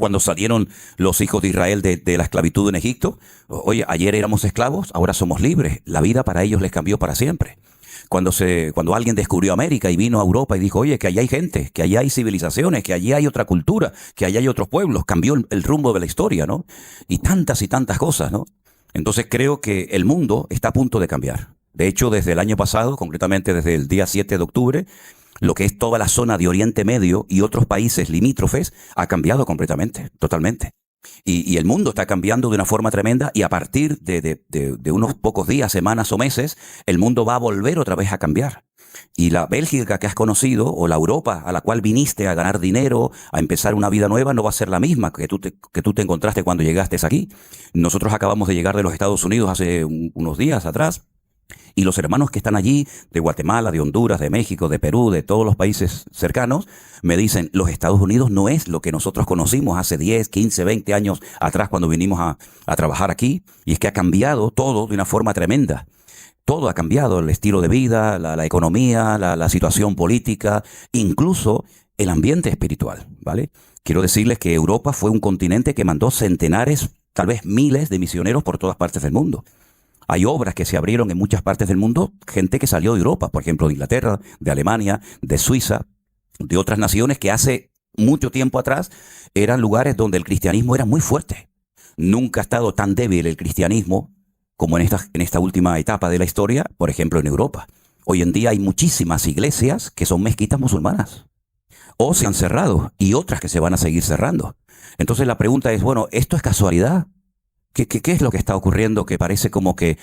Cuando salieron los hijos de Israel de la esclavitud en Egipto, oye, ayer éramos esclavos, ahora somos libres. La vida para ellos les cambió para siempre. Cuando alguien descubrió América y vino a Europa y dijo, oye, que allí hay gente, que allí hay civilizaciones, que allí hay otra cultura, que allí hay otros pueblos, cambió el rumbo de la historia, ¿no? Y tantas cosas, ¿no? Entonces creo que el mundo está a punto de cambiar. De hecho, desde el año pasado, concretamente desde el día 7 de octubre, lo que es toda la zona de Oriente Medio y otros países limítrofes ha cambiado completamente, totalmente. Y el mundo está cambiando de una forma tremenda y a partir de unos pocos días, semanas o meses, el mundo va a volver otra vez a cambiar. Y la Bélgica que has conocido o la Europa a la cual viniste a ganar dinero, a empezar una vida nueva, no va a ser la misma que tú te encontraste cuando llegaste aquí. Nosotros acabamos de llegar de los Estados Unidos hace unos días atrás. Y los hermanos que están allí, de Guatemala, de Honduras, de México, de Perú, de todos los países cercanos, me dicen, los Estados Unidos no es lo que nosotros conocimos hace 10, 15, 20 años atrás cuando vinimos a trabajar aquí. Y es que ha cambiado todo de una forma tremenda. Todo ha cambiado, el estilo de vida, la economía, la situación política, incluso el ambiente espiritual, ¿vale? Quiero decirles que Europa fue un continente que mandó centenares, tal vez miles de misioneros por todas partes del mundo. Hay obras que se abrieron en muchas partes del mundo, gente que salió de Europa, por ejemplo, de Inglaterra, de Alemania, de Suiza, de otras naciones que hace mucho tiempo atrás eran lugares donde el cristianismo era muy fuerte. Nunca ha estado tan débil el cristianismo como en esta última etapa de la historia, por ejemplo, en Europa. Hoy en día hay muchísimas iglesias que son mezquitas musulmanas, o se han cerrado, y otras que se van a seguir cerrando. Entonces la pregunta es, bueno, ¿esto es casualidad? ¿Qué es lo que está ocurriendo? Que parece como que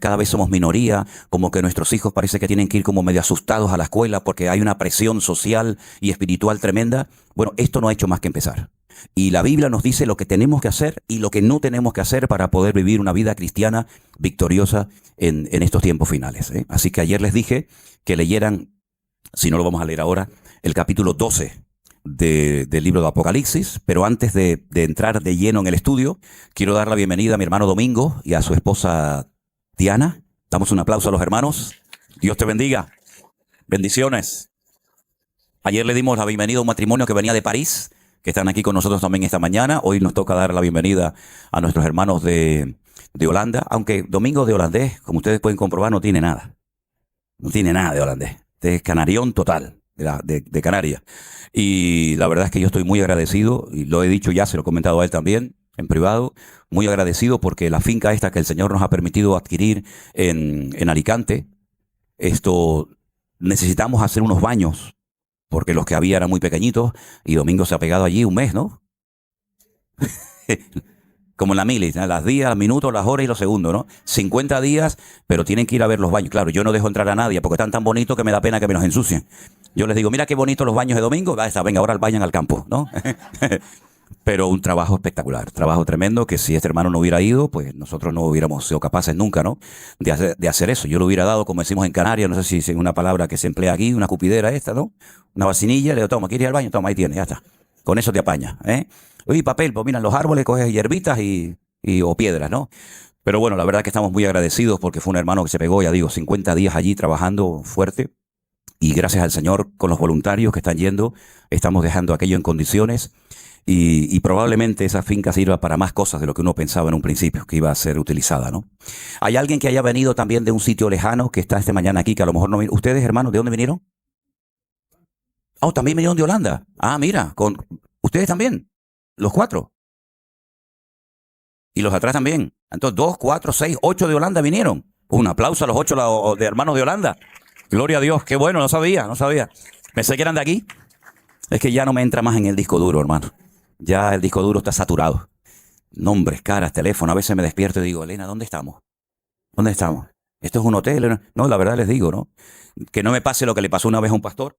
cada vez somos minoría, como que nuestros hijos parece que tienen que ir como medio asustados a la escuela porque hay una presión social y espiritual tremenda. Bueno, esto no ha hecho más que empezar. Y la Biblia nos dice lo que tenemos que hacer y lo que no tenemos que hacer para poder vivir una vida cristiana victoriosa en estos tiempos finales, ¿eh? Así que ayer les dije que leyeran, si no lo vamos a leer ahora, el capítulo 12 del libro de Apocalipsis, pero antes de entrar de lleno en el estudio, quiero dar la bienvenida a mi hermano Domingo y a su esposa Diana. Damos un aplauso a los hermanos. Dios te bendiga. Bendiciones. Ayer le dimos la bienvenida a un matrimonio que venía de París, que están aquí con nosotros también esta mañana. Hoy nos toca dar la bienvenida a nuestros hermanos de Holanda, aunque Domingo de holandés, como ustedes pueden comprobar, no tiene nada. No tiene nada de holandés. Este es canarión total. De Canarias. Y la verdad es que yo estoy muy agradecido, y lo he dicho ya, se lo he comentado a él también en privado, muy agradecido porque la finca esta que el Señor nos ha permitido adquirir en Alicante, esto necesitamos hacer unos baños porque los que había eran muy pequeñitos y Domingo se ha pegado allí un mes, ¿no? Como en la mili, ¿no? Las días, los minutos, las horas y los segundos, ¿no? 50 días, pero tienen que ir a ver los baños. Claro, yo no dejo entrar a nadie porque están tan bonitos que me da pena que me los ensucien. Yo les digo, mira qué bonitos los baños de Domingo. Venga, ahora vayan al campo, ¿no? Pero un trabajo espectacular, trabajo tremendo que si este hermano no hubiera ido, pues nosotros no hubiéramos sido capaces nunca, ¿no? De hacer eso. Yo lo hubiera dado, como decimos en Canarias, no sé si es una palabra que se emplea aquí, una cupidera esta, ¿no? Una vacinilla, le digo, toma, ¿quieres ir al baño? Toma, ahí tienes, ya está. Con eso te apaña, ¿eh? Oye, papel, pues mira, en los árboles coges hierbitas o piedras, ¿no? Pero bueno, la verdad que estamos muy agradecidos porque fue un hermano que se pegó, ya digo, 50 días allí trabajando fuerte. Y gracias al Señor, con los voluntarios que están yendo, estamos dejando aquello en condiciones y probablemente esa finca sirva para más cosas de lo que uno pensaba en un principio, que iba a ser utilizada, ¿no? ¿Hay alguien que haya venido también de un sitio lejano que está esta mañana aquí, que a lo mejor no vino? ¿Ustedes, hermanos, de dónde vinieron? Oh, también vinieron de Holanda. Ah, mira, ustedes también, los 4. Y los de atrás también. Entonces, 2, 4, 6, 8 de Holanda vinieron. Un aplauso a los 8 de hermanos de Holanda. Gloria a Dios, qué bueno, no sabía. Pensé que eran de aquí. Es que ya no me entra más en el disco duro, hermano. Ya el disco duro está saturado. Nombres, caras, teléfono. A veces me despierto y digo, Elena, ¿dónde estamos? ¿Dónde estamos? ¿Esto es un hotel? No, la verdad les digo, ¿no? Que no me pase lo que le pasó una vez a un pastor,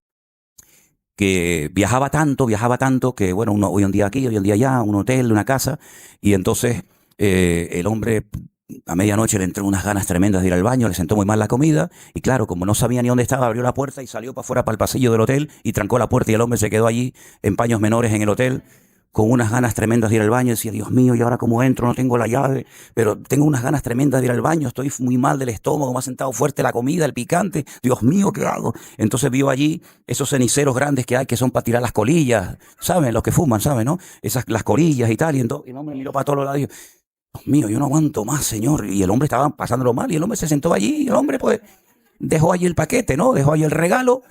que viajaba tanto, que bueno, hoy un día aquí, hoy un día allá, un hotel, una casa, y entonces el hombre a medianoche le entró unas ganas tremendas de ir al baño, le sentó muy mal la comida, y claro, como no sabía ni dónde estaba, abrió la puerta y salió para afuera, para el pasillo del hotel, y trancó la puerta, y el hombre se quedó allí en paños menores en el hotel, con unas ganas tremendas de ir al baño. Decía, Dios mío, ¿y ahora cómo entro? No tengo la llave, pero tengo unas ganas tremendas de ir al baño. Estoy muy mal del estómago, me ha sentado fuerte la comida, el picante. Dios mío, ¿qué hago? Entonces vio allí esos ceniceros grandes que hay, que son para tirar las colillas. ¿Saben? Los que fuman, ¿saben? ¿No? Las colillas y tal. Y entonces el hombre miró para todos los lados y dijo, Dios mío, yo no aguanto más, Señor. Y el hombre estaba pasándolo mal y el hombre se sentó allí y el hombre pues dejó allí el paquete, ¿no? Dejó allí el regalo.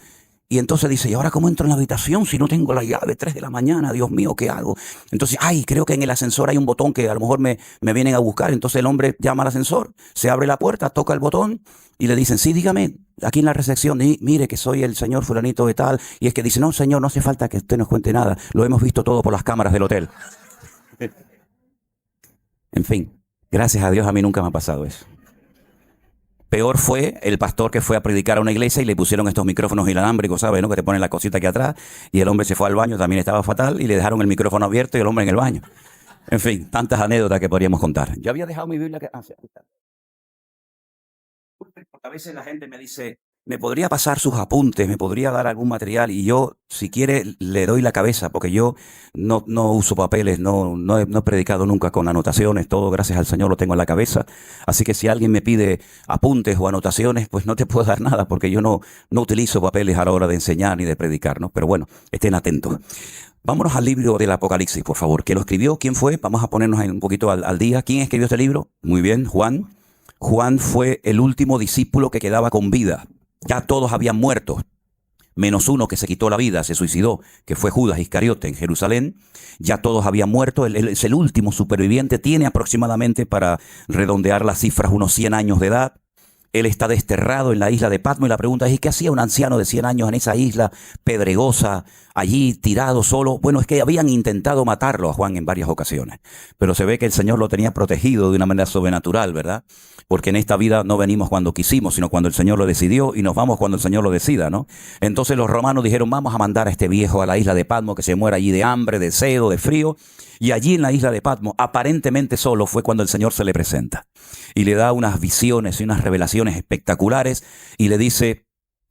Y entonces dice, ¿y ahora cómo entro en la habitación si no tengo la llave? 3 de la mañana, Dios mío, ¿qué hago? Entonces, creo que en el ascensor hay un botón que a lo mejor me vienen a buscar. Entonces el hombre llama al ascensor, se abre la puerta, toca el botón y le dicen, sí, dígame, aquí en la recepción, mire que soy el señor fulanito de tal. Y es que dice, no, señor, no hace falta que usted nos cuente nada. Lo hemos visto todo por las cámaras del hotel. En fin, gracias a Dios a mí nunca me ha pasado eso. Peor fue el pastor que fue a predicar a una iglesia y le pusieron estos micrófonos inalámbricos, ¿sabes? ¿No? Que te ponen la cosita aquí atrás y el hombre se fue al baño, también estaba fatal y le dejaron el micrófono abierto y el hombre en el baño. En fin, tantas anécdotas que podríamos contar. Yo había dejado mi Biblia que... A veces la gente me dice, ¿me podría pasar sus apuntes? ¿Me podría dar algún material? Y yo, si quiere, le doy la cabeza, porque yo no uso papeles, no he predicado nunca con anotaciones, todo gracias al Señor lo tengo en la cabeza. Así que si alguien me pide apuntes o anotaciones, pues no te puedo dar nada, porque yo no utilizo papeles a la hora de enseñar ni de predicar, ¿no? Pero bueno, estén atentos. Vámonos al libro del Apocalipsis, por favor. ¿Quién lo escribió? ¿Quién fue? Vamos a ponernos un poquito al día. ¿Quién escribió este libro? Muy bien, Juan. Juan fue el último discípulo que quedaba con vida. Ya todos habían muerto, menos uno que se quitó la vida, se suicidó, que fue Judas Iscariote en Jerusalén. Ya todos habían muerto, él es el último superviviente, tiene aproximadamente, para redondear las cifras, unos 100 años de edad. Él está desterrado en la isla de Patmos y la pregunta es, ¿qué hacía un anciano de 100 años en esa isla pedregosa, allí tirado solo? Bueno, es que habían intentado matarlo a Juan en varias ocasiones, pero se ve que el Señor lo tenía protegido de una manera sobrenatural, ¿verdad? Porque en esta vida no venimos cuando quisimos, sino cuando el Señor lo decidió y nos vamos cuando el Señor lo decida, ¿no? Entonces los romanos dijeron, vamos a mandar a este viejo a la isla de Patmos que se muera allí de hambre, de sed, de frío. Y allí en la isla de Patmos, aparentemente solo, fue cuando el Señor se le presenta y le da unas visiones y unas revelaciones espectaculares y le dice,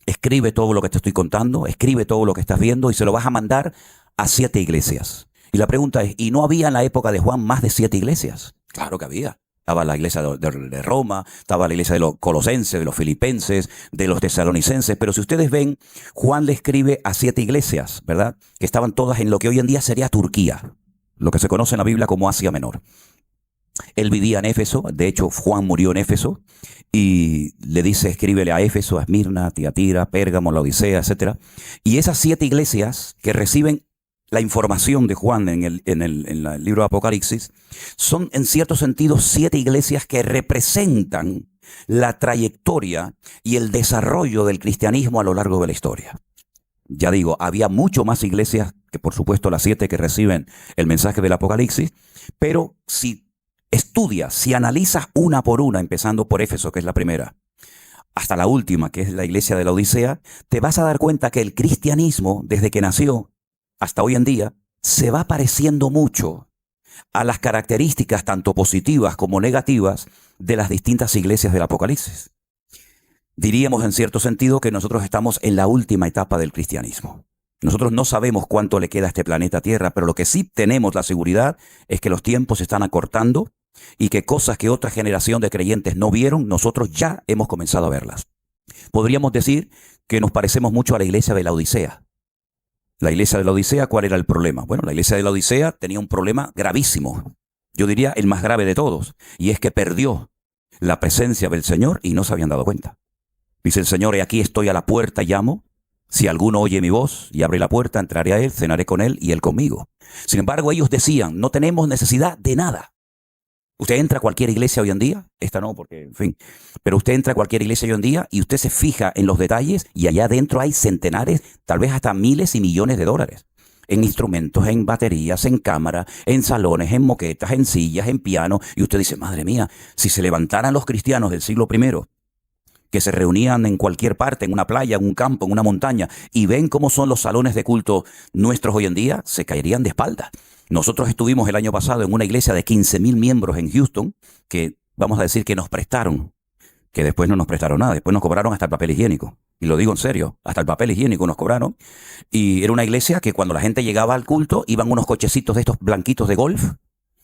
escribe todo lo que te estoy contando, escribe todo lo que estás viendo y se lo vas a mandar a 7 iglesias. Y la pregunta es, ¿y no había en la época de Juan más de 7 iglesias? Claro que había. Estaba la iglesia de Roma, estaba la iglesia de los colosenses, de los filipenses, de los tesalonicenses. Pero si ustedes ven, Juan le escribe a 7 iglesias, ¿verdad? Que estaban todas en lo que hoy en día sería Turquía, lo que se conoce en la Biblia como Asia Menor. Él vivía en Éfeso, de hecho Juan murió en Éfeso, y le dice, escríbele a Éfeso, a Esmirna, a Tiatira, Pérgamo, la Odisea, etc. Y esas 7 iglesias que reciben la información de Juan en el libro de Apocalipsis, son en cierto sentido 7 iglesias que representan la trayectoria y el desarrollo del cristianismo a lo largo de la historia. Ya digo, había mucho más iglesias que por supuesto las 7 que reciben el mensaje del Apocalipsis, pero si estudias, si analizas una por una, empezando por Éfeso, que es la primera, hasta la última, que es la iglesia de la Odisea, te vas a dar cuenta que el cristianismo, desde que nació hasta hoy en día, se va pareciendo mucho a las características tanto positivas como negativas de las distintas iglesias del Apocalipsis. Diríamos en cierto sentido que nosotros estamos en la última etapa del cristianismo. Nosotros no sabemos cuánto le queda a este planeta Tierra, pero lo que sí tenemos la seguridad es que los tiempos se están acortando y que cosas que otra generación de creyentes no vieron, nosotros ya hemos comenzado a verlas. Podríamos decir que nos parecemos mucho a la iglesia de la Odisea. La iglesia de la Odisea, ¿cuál era el problema? Bueno, la iglesia de la Odisea tenía un problema gravísimo. Yo diría el más grave de todos, y es que perdió la presencia del Señor y no se habían dado cuenta. Dice el Señor, aquí estoy a la puerta y llamo. Si alguno oye mi voz y abre la puerta, entraré a él, cenaré con él y él conmigo. Sin embargo, ellos decían, no tenemos necesidad de nada. Usted entra a cualquier iglesia hoy en día, esta no, porque, en fin, pero usted entra a cualquier iglesia hoy en día y usted se fija en los detalles y allá adentro hay centenares, tal vez hasta miles y millones de dólares. En instrumentos, en baterías, en cámara, en salones, en moquetas, en sillas, en piano. Y usted dice, madre mía, si se levantaran los cristianos del siglo I, que se reunían en cualquier parte, en una playa, en un campo, en una montaña, y ven cómo son los salones de culto nuestros hoy en día, se caerían de espaldas. Nosotros estuvimos el año pasado en una iglesia de 15,000 miembros en Houston, que vamos a decir que nos prestaron, que después no nos prestaron nada, después nos cobraron hasta el papel higiénico. Y lo digo en serio, hasta el papel higiénico nos cobraron. Y era una iglesia que cuando la gente llegaba al culto, iban unos cochecitos de estos blanquitos de golf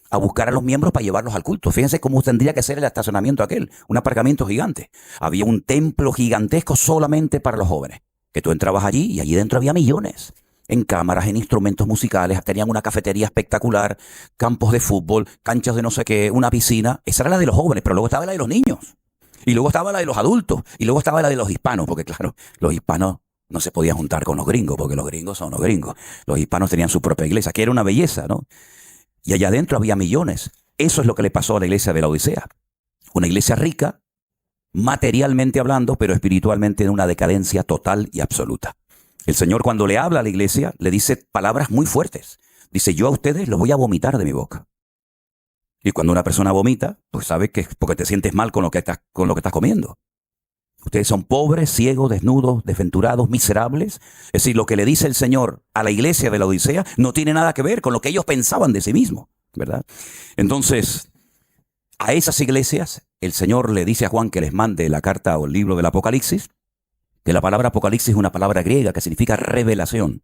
a buscar a los miembros para llevarlos al culto. Fíjense cómo tendría que ser el estacionamiento aquel, un aparcamiento gigante. Había un templo gigantesco solamente para los jóvenes, que tú entrabas allí y allí dentro había millones. En cámaras, en instrumentos musicales, tenían una cafetería espectacular, campos de fútbol, canchas de no sé qué, una piscina. Esa era la de los jóvenes, pero luego estaba la de los niños. Y luego estaba la de los adultos. Y luego estaba la de los hispanos, porque claro, los hispanos no se podían juntar con los gringos, porque los gringos son los gringos. Los hispanos tenían su propia iglesia, que era una belleza, ¿no? Y allá adentro había millones. Eso es lo que le pasó a la iglesia de la Odisea. Una iglesia rica, materialmente hablando, pero espiritualmente en una decadencia total y absoluta. El Señor, cuando le habla a la iglesia, le dice palabras muy fuertes. Dice, yo a ustedes los voy a vomitar de mi boca. Y cuando una persona vomita, pues sabe que es porque te sientes mal con lo que estás comiendo. Ustedes son pobres, ciegos, desnudos, desventurados, miserables. Es decir, lo que le dice el Señor a la iglesia de la Odisea no tiene nada que ver con lo que ellos pensaban de sí mismos, ¿verdad? Entonces, a esas iglesias, el Señor le dice a Juan que les mande la carta o el libro del Apocalipsis, que la palabra Apocalipsis es una palabra griega que significa revelación.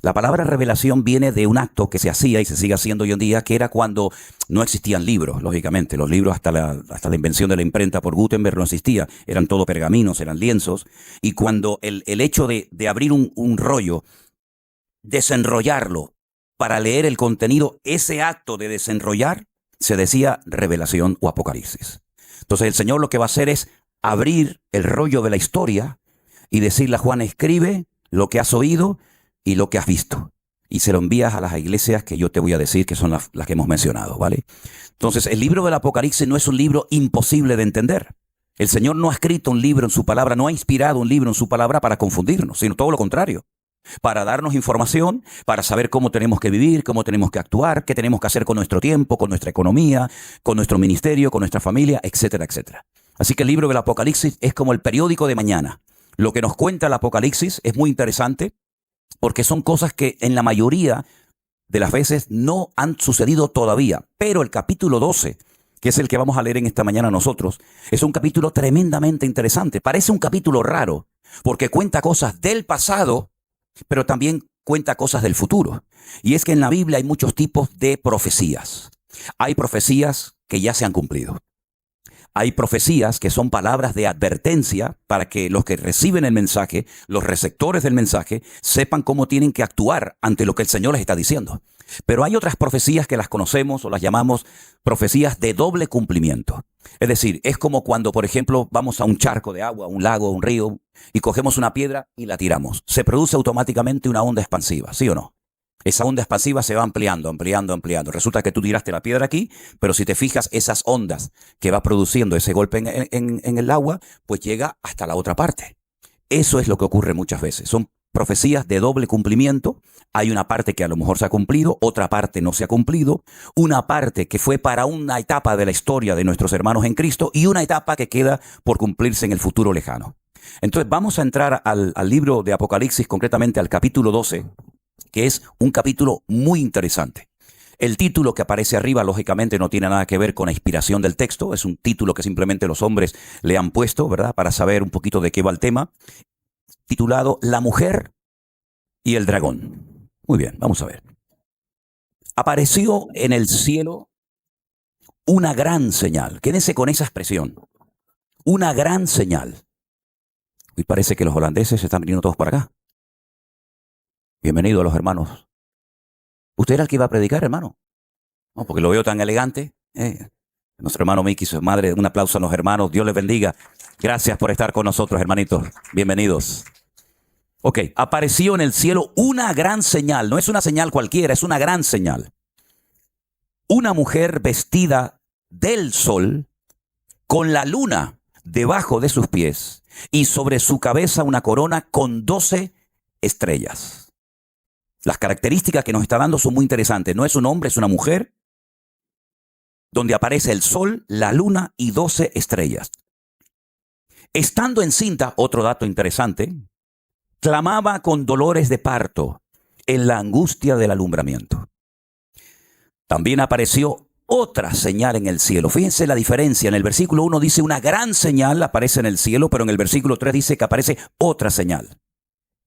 La palabra revelación viene de un acto que se hacía y se sigue haciendo hoy en día, que era cuando no existían libros, lógicamente. Los libros hasta la invención de la imprenta por Gutenberg no existía. Eran todo pergaminos, eran lienzos. Y cuando el hecho de abrir un rollo, desenrollarlo para leer el contenido, ese acto de desenrollar se decía revelación o apocalipsis. Entonces el Señor lo que va a hacer es abrir el rollo de la historia y decirle a Juan, escribe lo que has oído y lo que has visto. Y se lo envías a las iglesias que yo te voy a decir que son las que hemos mencionado, ¿vale? Entonces, el libro del Apocalipsis no es un libro imposible de entender. El Señor no ha escrito un libro en su palabra, no ha inspirado un libro en su palabra para confundirnos, sino todo lo contrario. Para darnos información, para saber cómo tenemos que vivir, cómo tenemos que actuar, qué tenemos que hacer con nuestro tiempo, con nuestra economía, con nuestro ministerio, con nuestra familia, etcétera, etcétera. Así que el libro del Apocalipsis es como el periódico de mañana. Lo que nos cuenta el Apocalipsis es muy interesante, porque son cosas que en la mayoría de las veces no han sucedido todavía. Pero el capítulo 12, que es el que vamos a leer en esta mañana nosotros, es un capítulo tremendamente interesante. Parece un capítulo raro, porque cuenta cosas del pasado, pero también cuenta cosas del futuro. Y es que en la Biblia hay muchos tipos de profecías. Hay profecías que ya se han cumplido. Hay profecías que son palabras de advertencia para que los que reciben el mensaje, los receptores del mensaje, sepan cómo tienen que actuar ante lo que el Señor les está diciendo. Pero hay otras profecías que las conocemos o las llamamos profecías de doble cumplimiento. Es decir, es como cuando, por ejemplo, vamos a un charco de agua, un lago, un río, y cogemos una piedra y la tiramos. Se produce automáticamente una onda expansiva, ¿sí o no? Esa onda expansiva se va ampliando, ampliando, ampliando. Resulta que tú tiraste la piedra aquí, pero si te fijas, esas ondas que va produciendo ese golpe en el agua, pues llega hasta la otra parte. Eso es lo que ocurre muchas veces. Son profecías de doble cumplimiento. Hay una parte que a lo mejor se ha cumplido, otra parte no se ha cumplido, una parte que fue para una etapa de la historia de nuestros hermanos en Cristo y una etapa que queda por cumplirse en el futuro lejano. Entonces vamos a entrar al libro de Apocalipsis, concretamente al capítulo 12, que es un capítulo muy interesante. El título que aparece arriba, lógicamente, no tiene nada que ver con la inspiración del texto. Es un título que simplemente los hombres le han puesto, ¿verdad? Para saber un poquito de qué va el tema. Titulado La mujer y el dragón. Muy bien, vamos a ver. Apareció en el cielo una gran señal. Quédense con esa expresión. Una gran señal. Y parece que los holandeses se están viniendo todos para acá. Bienvenido a los hermanos. ¿Usted era el que iba a predicar, hermano? No, porque lo veo tan elegante. Nuestro hermano Miki, su madre, un aplauso a los hermanos. Dios les bendiga. Gracias por estar con nosotros, hermanitos. Bienvenidos. Ok, apareció en el cielo una gran señal. No es una señal cualquiera, es una gran señal. Una mujer vestida del sol, con la luna debajo de sus pies y sobre su cabeza una corona con 12 estrellas. Las características que nos está dando son muy interesantes. No es un hombre, es una mujer, donde aparece el sol, la luna y 12 estrellas. Estando encinta, otro dato interesante, clamaba con dolores de parto en la angustia del alumbramiento. También apareció otra señal en el cielo. Fíjense la diferencia. En el versículo 1 dice una gran señal aparece en el cielo, pero en el versículo 3 dice que aparece otra señal.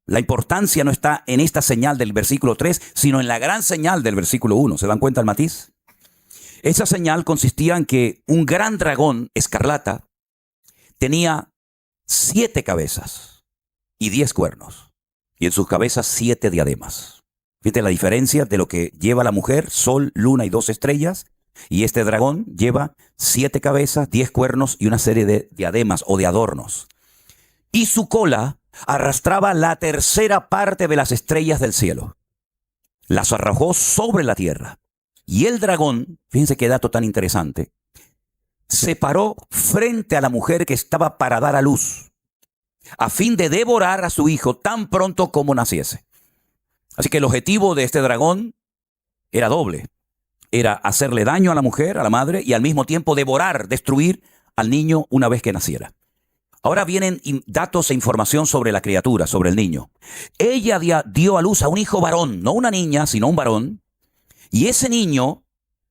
La importancia no está en esta señal del versículo 3, sino en la gran señal del versículo 1. ¿Se dan cuenta el matiz? Esa señal consistía en que un gran dragón escarlata tenía 7 cabezas y 10 cuernos, y en sus cabezas 7 diademas. Fíjate la diferencia de lo que lleva la mujer: sol, luna y 2 estrellas, y este dragón lleva 7 cabezas, 10 cuernos y una serie de diademas o de adornos. Y su cola arrastraba la tercera parte de las estrellas del cielo. Las arrojó sobre la tierra. Y el dragón, fíjense qué dato tan interesante, se paró frente a la mujer que estaba para dar a luz, a fin de devorar a su hijo tan pronto como naciese. Así que el objetivo de este dragón era doble. Era hacerle daño a la mujer, a la madre, y al mismo tiempo devorar, destruir al niño una vez que naciera. Ahora vienen datos e información sobre la criatura, sobre el niño. Ella dio a luz a un hijo varón, no una niña, sino un varón. Y ese niño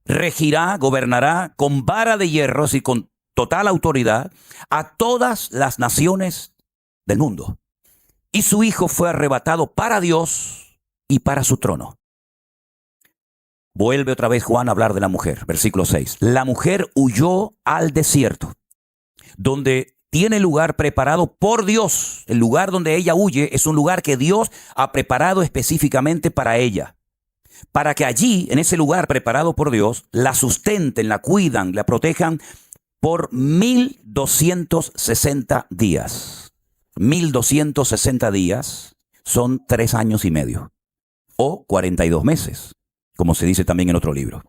regirá, gobernará con vara de hierro y con total autoridad a todas las naciones del mundo. Y su hijo fue arrebatado para Dios y para su trono. Vuelve otra vez Juan a hablar de la mujer, versículo 6. La mujer huyó al desierto, donde tiene lugar preparado por Dios. El lugar donde ella huye es un lugar que Dios ha preparado específicamente para ella, para que allí, en ese lugar preparado por Dios, la sustenten, la cuidan, la protejan por 1260 días. 1260 días son 3 años y medio, o 42 meses, como se dice también en otro libro.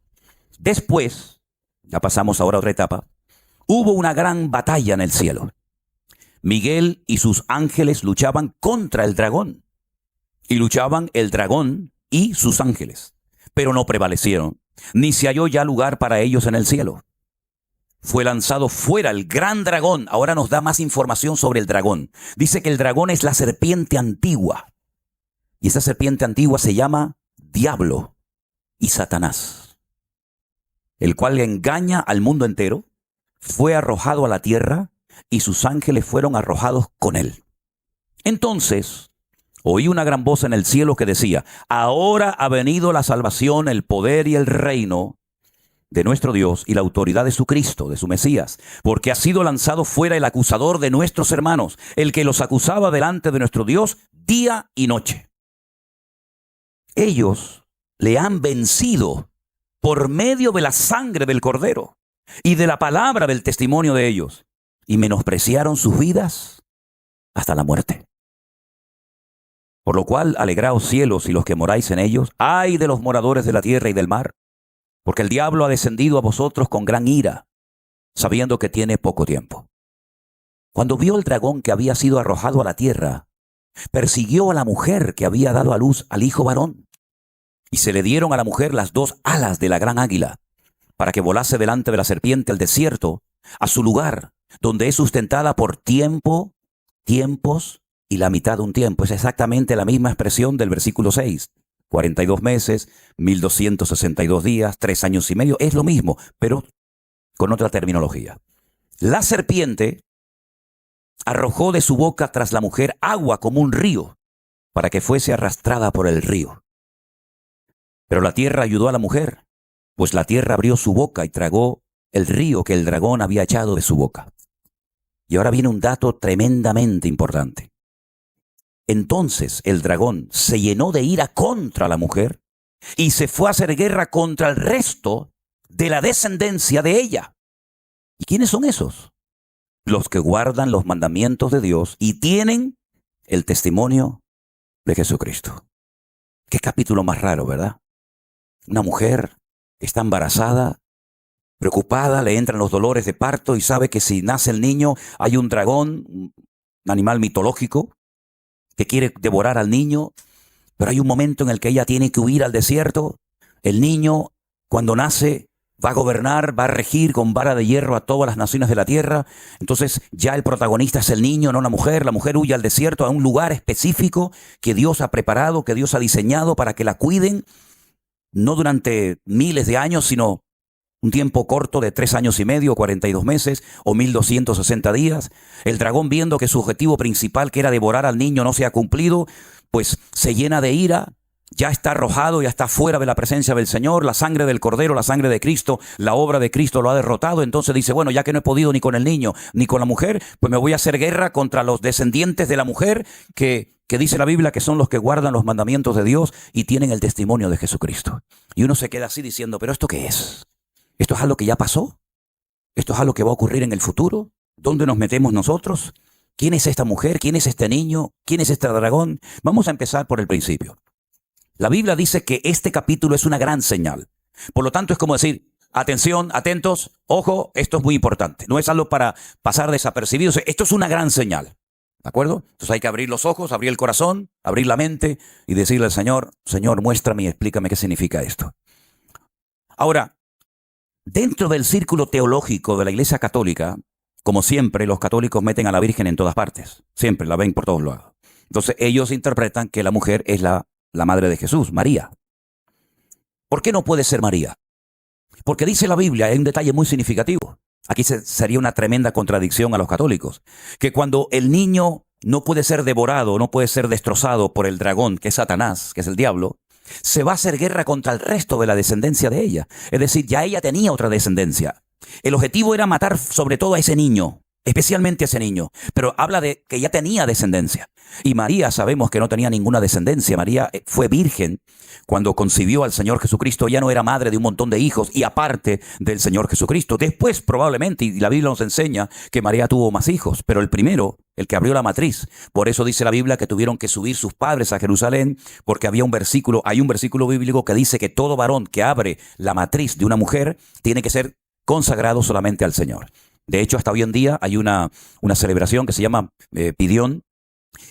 Después, ya pasamos ahora a otra etapa, hubo una gran batalla en el cielo. Miguel y sus ángeles luchaban contra el dragón. Y luchaban el dragón y sus ángeles. Pero no prevalecieron, ni se halló ya lugar para ellos en el cielo. Fue lanzado fuera el gran dragón. Ahora nos da más información sobre el dragón. Dice que el dragón es la serpiente antigua. Y esa serpiente antigua se llama Diablo y Satanás, el cual engaña al mundo entero. Fue arrojado a la tierra y sus ángeles fueron arrojados con él. Entonces oí una gran voz en el cielo que decía: ahora ha venido la salvación, el poder y el reino de nuestro Dios y la autoridad de su Cristo, de su Mesías, porque ha sido lanzado fuera el acusador de nuestros hermanos, el que los acusaba delante de nuestro Dios día y noche. Ellos le han vencido por medio de la sangre del Cordero y de la palabra del testimonio de ellos, y menospreciaron sus vidas hasta la muerte. Por lo cual, alegraos cielos y los que moráis en ellos, ay de los moradores de la tierra y del mar, porque el diablo ha descendido a vosotros con gran ira, sabiendo que tiene poco tiempo. Cuando vio el dragón que había sido arrojado a la tierra, persiguió a la mujer que había dado a luz al hijo varón, y se le dieron a la mujer las 2 alas de la gran águila, para que volase delante de la serpiente al desierto, a su lugar, donde es sustentada por tiempo, tiempos y la mitad de un tiempo. Es exactamente la misma expresión del versículo 6. 42 meses, 1262 días, 3 años y medio. Es lo mismo, pero con otra terminología. La serpiente arrojó de su boca tras la mujer agua como un río, para que fuese arrastrada por el río. Pero la tierra ayudó a la mujer, pues la tierra abrió su boca y tragó el río que el dragón había echado de su boca. Y ahora viene un dato tremendamente importante. Entonces el dragón se llenó de ira contra la mujer y se fue a hacer guerra contra el resto de la descendencia de ella. ¿Y quiénes son esos? Los que guardan los mandamientos de Dios y tienen el testimonio de Jesucristo. Qué capítulo más raro, ¿verdad? Una mujer que está embarazada, preocupada, le entran los dolores de parto y sabe que si nace el niño hay un dragón, un animal mitológico, que quiere devorar al niño, pero hay un momento en el que ella tiene que huir al desierto. El niño, cuando nace, va a gobernar, va a regir con vara de hierro a todas las naciones de la tierra. Entonces ya el protagonista es el niño, no la mujer. La mujer huye al desierto, a un lugar específico que Dios ha preparado, que Dios ha diseñado para que la cuiden, no durante miles de años, sino un tiempo corto de 3 años y medio, 42 meses o 1260 días. El dragón, viendo que su objetivo principal, que era devorar al niño, no se ha cumplido, pues se llena de ira. Ya está arrojado, ya está fuera de la presencia del Señor. La sangre del Cordero, la sangre de Cristo, la obra de Cristo lo ha derrotado. Entonces dice, bueno, ya que no he podido ni con el niño ni con la mujer, pues me voy a hacer guerra contra los descendientes de la mujer que dice la Biblia que son los que guardan los mandamientos de Dios y tienen el testimonio de Jesucristo. Y uno se queda así diciendo, ¿pero esto qué es? ¿Esto es algo que ya pasó? ¿Esto es algo que va a ocurrir en el futuro? ¿Dónde nos metemos nosotros? ¿Quién es esta mujer? ¿Quién es este niño? ¿Quién es este dragón? Vamos a empezar por el principio. La Biblia dice que este capítulo es una gran señal. Por lo tanto, es como decir, atención, atentos, ojo, esto es muy importante. No es algo para pasar desapercibido. Esto es una gran señal. ¿De acuerdo? Entonces hay que abrir los ojos, abrir el corazón, abrir la mente y decirle al Señor, Señor, muéstrame y explícame qué significa esto. Ahora, dentro del círculo teológico de la Iglesia Católica, como siempre, los católicos meten a la Virgen en todas partes. Siempre la ven por todos lados. Entonces ellos interpretan que la mujer es la madre de Jesús, María. ¿Por qué no puede ser María? Porque dice la Biblia, hay un detalle muy significativo. Aquí sería una tremenda contradicción a los católicos, que cuando el niño no puede ser devorado, no puede ser destrozado por el dragón, que es Satanás, que es el diablo, se va a hacer guerra contra el resto de la descendencia de ella. Es decir, ya ella tenía otra descendencia. El objetivo era matar sobre todo a ese niño, especialmente a ese niño, pero habla de que ya tenía descendencia. Y María sabemos que no tenía ninguna descendencia. María fue virgen cuando concibió al Señor Jesucristo. Ya no era madre de un montón de hijos y aparte del Señor Jesucristo. Después probablemente, y la Biblia nos enseña que María tuvo más hijos, pero el primero, el que abrió la matriz. Por eso dice la Biblia que tuvieron que subir sus padres a Jerusalén, porque hay un versículo bíblico que dice que todo varón que abre la matriz de una mujer tiene que ser consagrado solamente al Señor. De hecho, hasta hoy en día hay una celebración que se llama Pidión,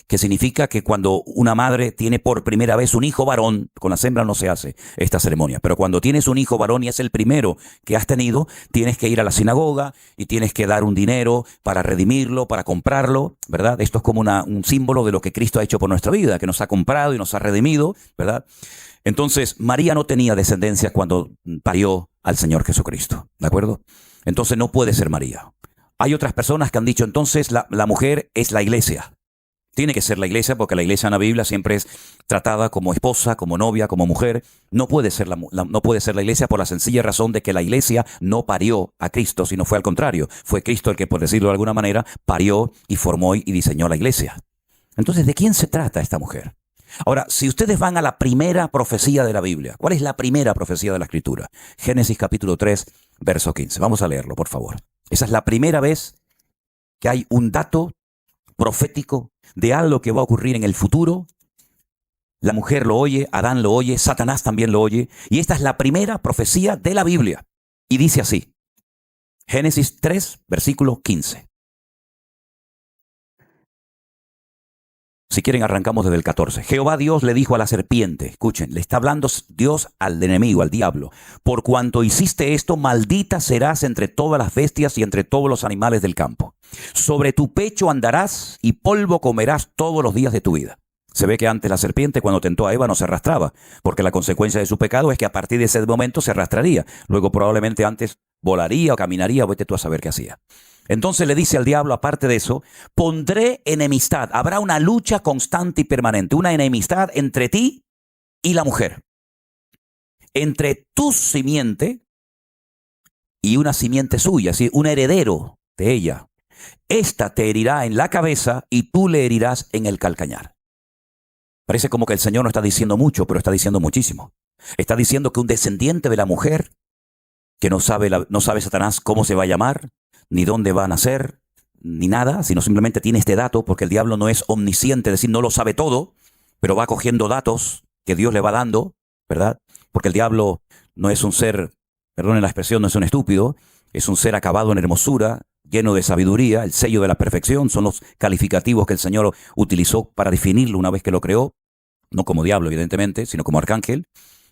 que significa que cuando una madre tiene por primera vez un hijo varón, con las hembras no se hace esta ceremonia, pero cuando tienes un hijo varón y es el primero que has tenido, tienes que ir a la sinagoga y tienes que dar un dinero para redimirlo, para comprarlo, ¿verdad? Esto es como un símbolo de lo que Cristo ha hecho por nuestra vida, que nos ha comprado y nos ha redimido, ¿verdad? Entonces, María no tenía descendencia cuando parió al Señor Jesucristo, ¿de acuerdo? Entonces no puede ser María. Hay otras personas que han dicho, entonces la mujer es la iglesia. Tiene que ser la iglesia porque la iglesia en la Biblia siempre es tratada como esposa, como novia, como mujer. No puede ser no puede ser la iglesia por la sencilla razón de que la iglesia no parió a Cristo, sino fue al contrario. Fue Cristo el que, por decirlo de alguna manera, parió y formó y diseñó la iglesia. Entonces, ¿de quién se trata esta mujer? Ahora, si ustedes van a la primera profecía de la Biblia, ¿cuál es la primera profecía de la Escritura? Génesis capítulo 3, verso 15. Vamos a leerlo, por favor. Esa es la primera vez que hay un dato profético de algo que va a ocurrir en el futuro. La mujer lo oye, Adán lo oye, Satanás también lo oye. Y esta es la primera profecía de la Biblia. Y dice así, Génesis 3, versículo 15. Si quieren, arrancamos desde el 14. Jehová Dios le dijo a la serpiente, escuchen, le está hablando Dios al enemigo, al diablo. Por cuanto hiciste esto, maldita serás entre todas las bestias y entre todos los animales del campo. Sobre tu pecho andarás y polvo comerás todos los días de tu vida. Se ve que antes la serpiente, cuando tentó a Eva, no se arrastraba, porque la consecuencia de su pecado es que a partir de ese momento se arrastraría. Luego probablemente antes volaría o caminaría, vete tú a saber qué hacía. Entonces le dice al diablo, aparte de eso, pondré enemistad. Habrá una lucha constante y permanente, una enemistad entre ti y la mujer. Entre tu simiente y una simiente suya, ¿sí? Un heredero de ella. Esta te herirá en la cabeza y tú le herirás en el calcañar. Parece como que el Señor no está diciendo mucho, pero está diciendo muchísimo. Está diciendo que un descendiente de la mujer, que no sabe Satanás cómo se va a llamar, ni dónde va a nacer, ni nada, sino simplemente tiene este dato, porque el diablo no es omnisciente, es decir, no lo sabe todo, pero va cogiendo datos que Dios le va dando, ¿verdad? Porque el diablo no es un ser, perdonen la expresión, no es un estúpido, es un ser acabado en hermosura, lleno de sabiduría, el sello de la perfección, son los calificativos que el Señor utilizó para definirlo una vez que lo creó, no como diablo evidentemente, sino como arcángel.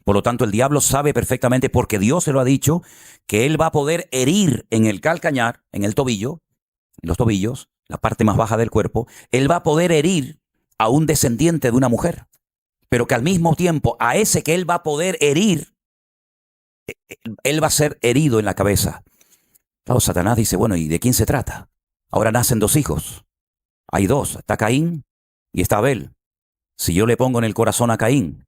Por lo tanto, el diablo sabe perfectamente, porque Dios se lo ha dicho, que él va a poder herir en el calcañar, en el tobillo, en los tobillos, la parte más baja del cuerpo, él va a poder herir a un descendiente de una mujer. Pero que al mismo tiempo, a ese que él va a poder herir, Él va a ser herido en la cabeza. Claro, Satanás dice, bueno, ¿y de quién se trata? Ahora nacen dos hijos. Hay dos, está Caín y está Abel. Si yo le pongo en el corazón a Caín,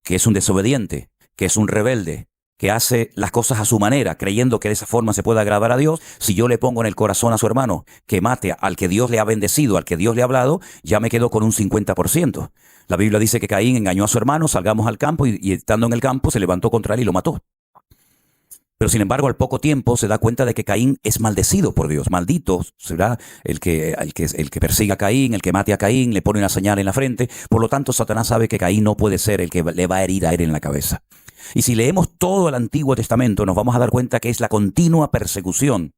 que es un desobediente, que es un rebelde, que hace las cosas a su manera, creyendo que de esa forma se puede agradar a Dios, si yo le pongo en el corazón a su hermano que mate al que Dios le ha bendecido, al que Dios le ha hablado, ya me quedo con un 50%. La Biblia dice que Caín engañó a su hermano, salgamos al campo y estando en el campo se levantó contra él y lo mató. Pero sin embargo, al poco tiempo se da cuenta de que Caín es maldecido por Dios. Maldito será el que persiga a Caín, el que mate a Caín, le pone una señal en la frente. Por lo tanto, Satanás sabe que Caín no puede ser el que le va a herir a él en la cabeza. Y si leemos todo el Antiguo Testamento, nos vamos a dar cuenta que es la continua persecución,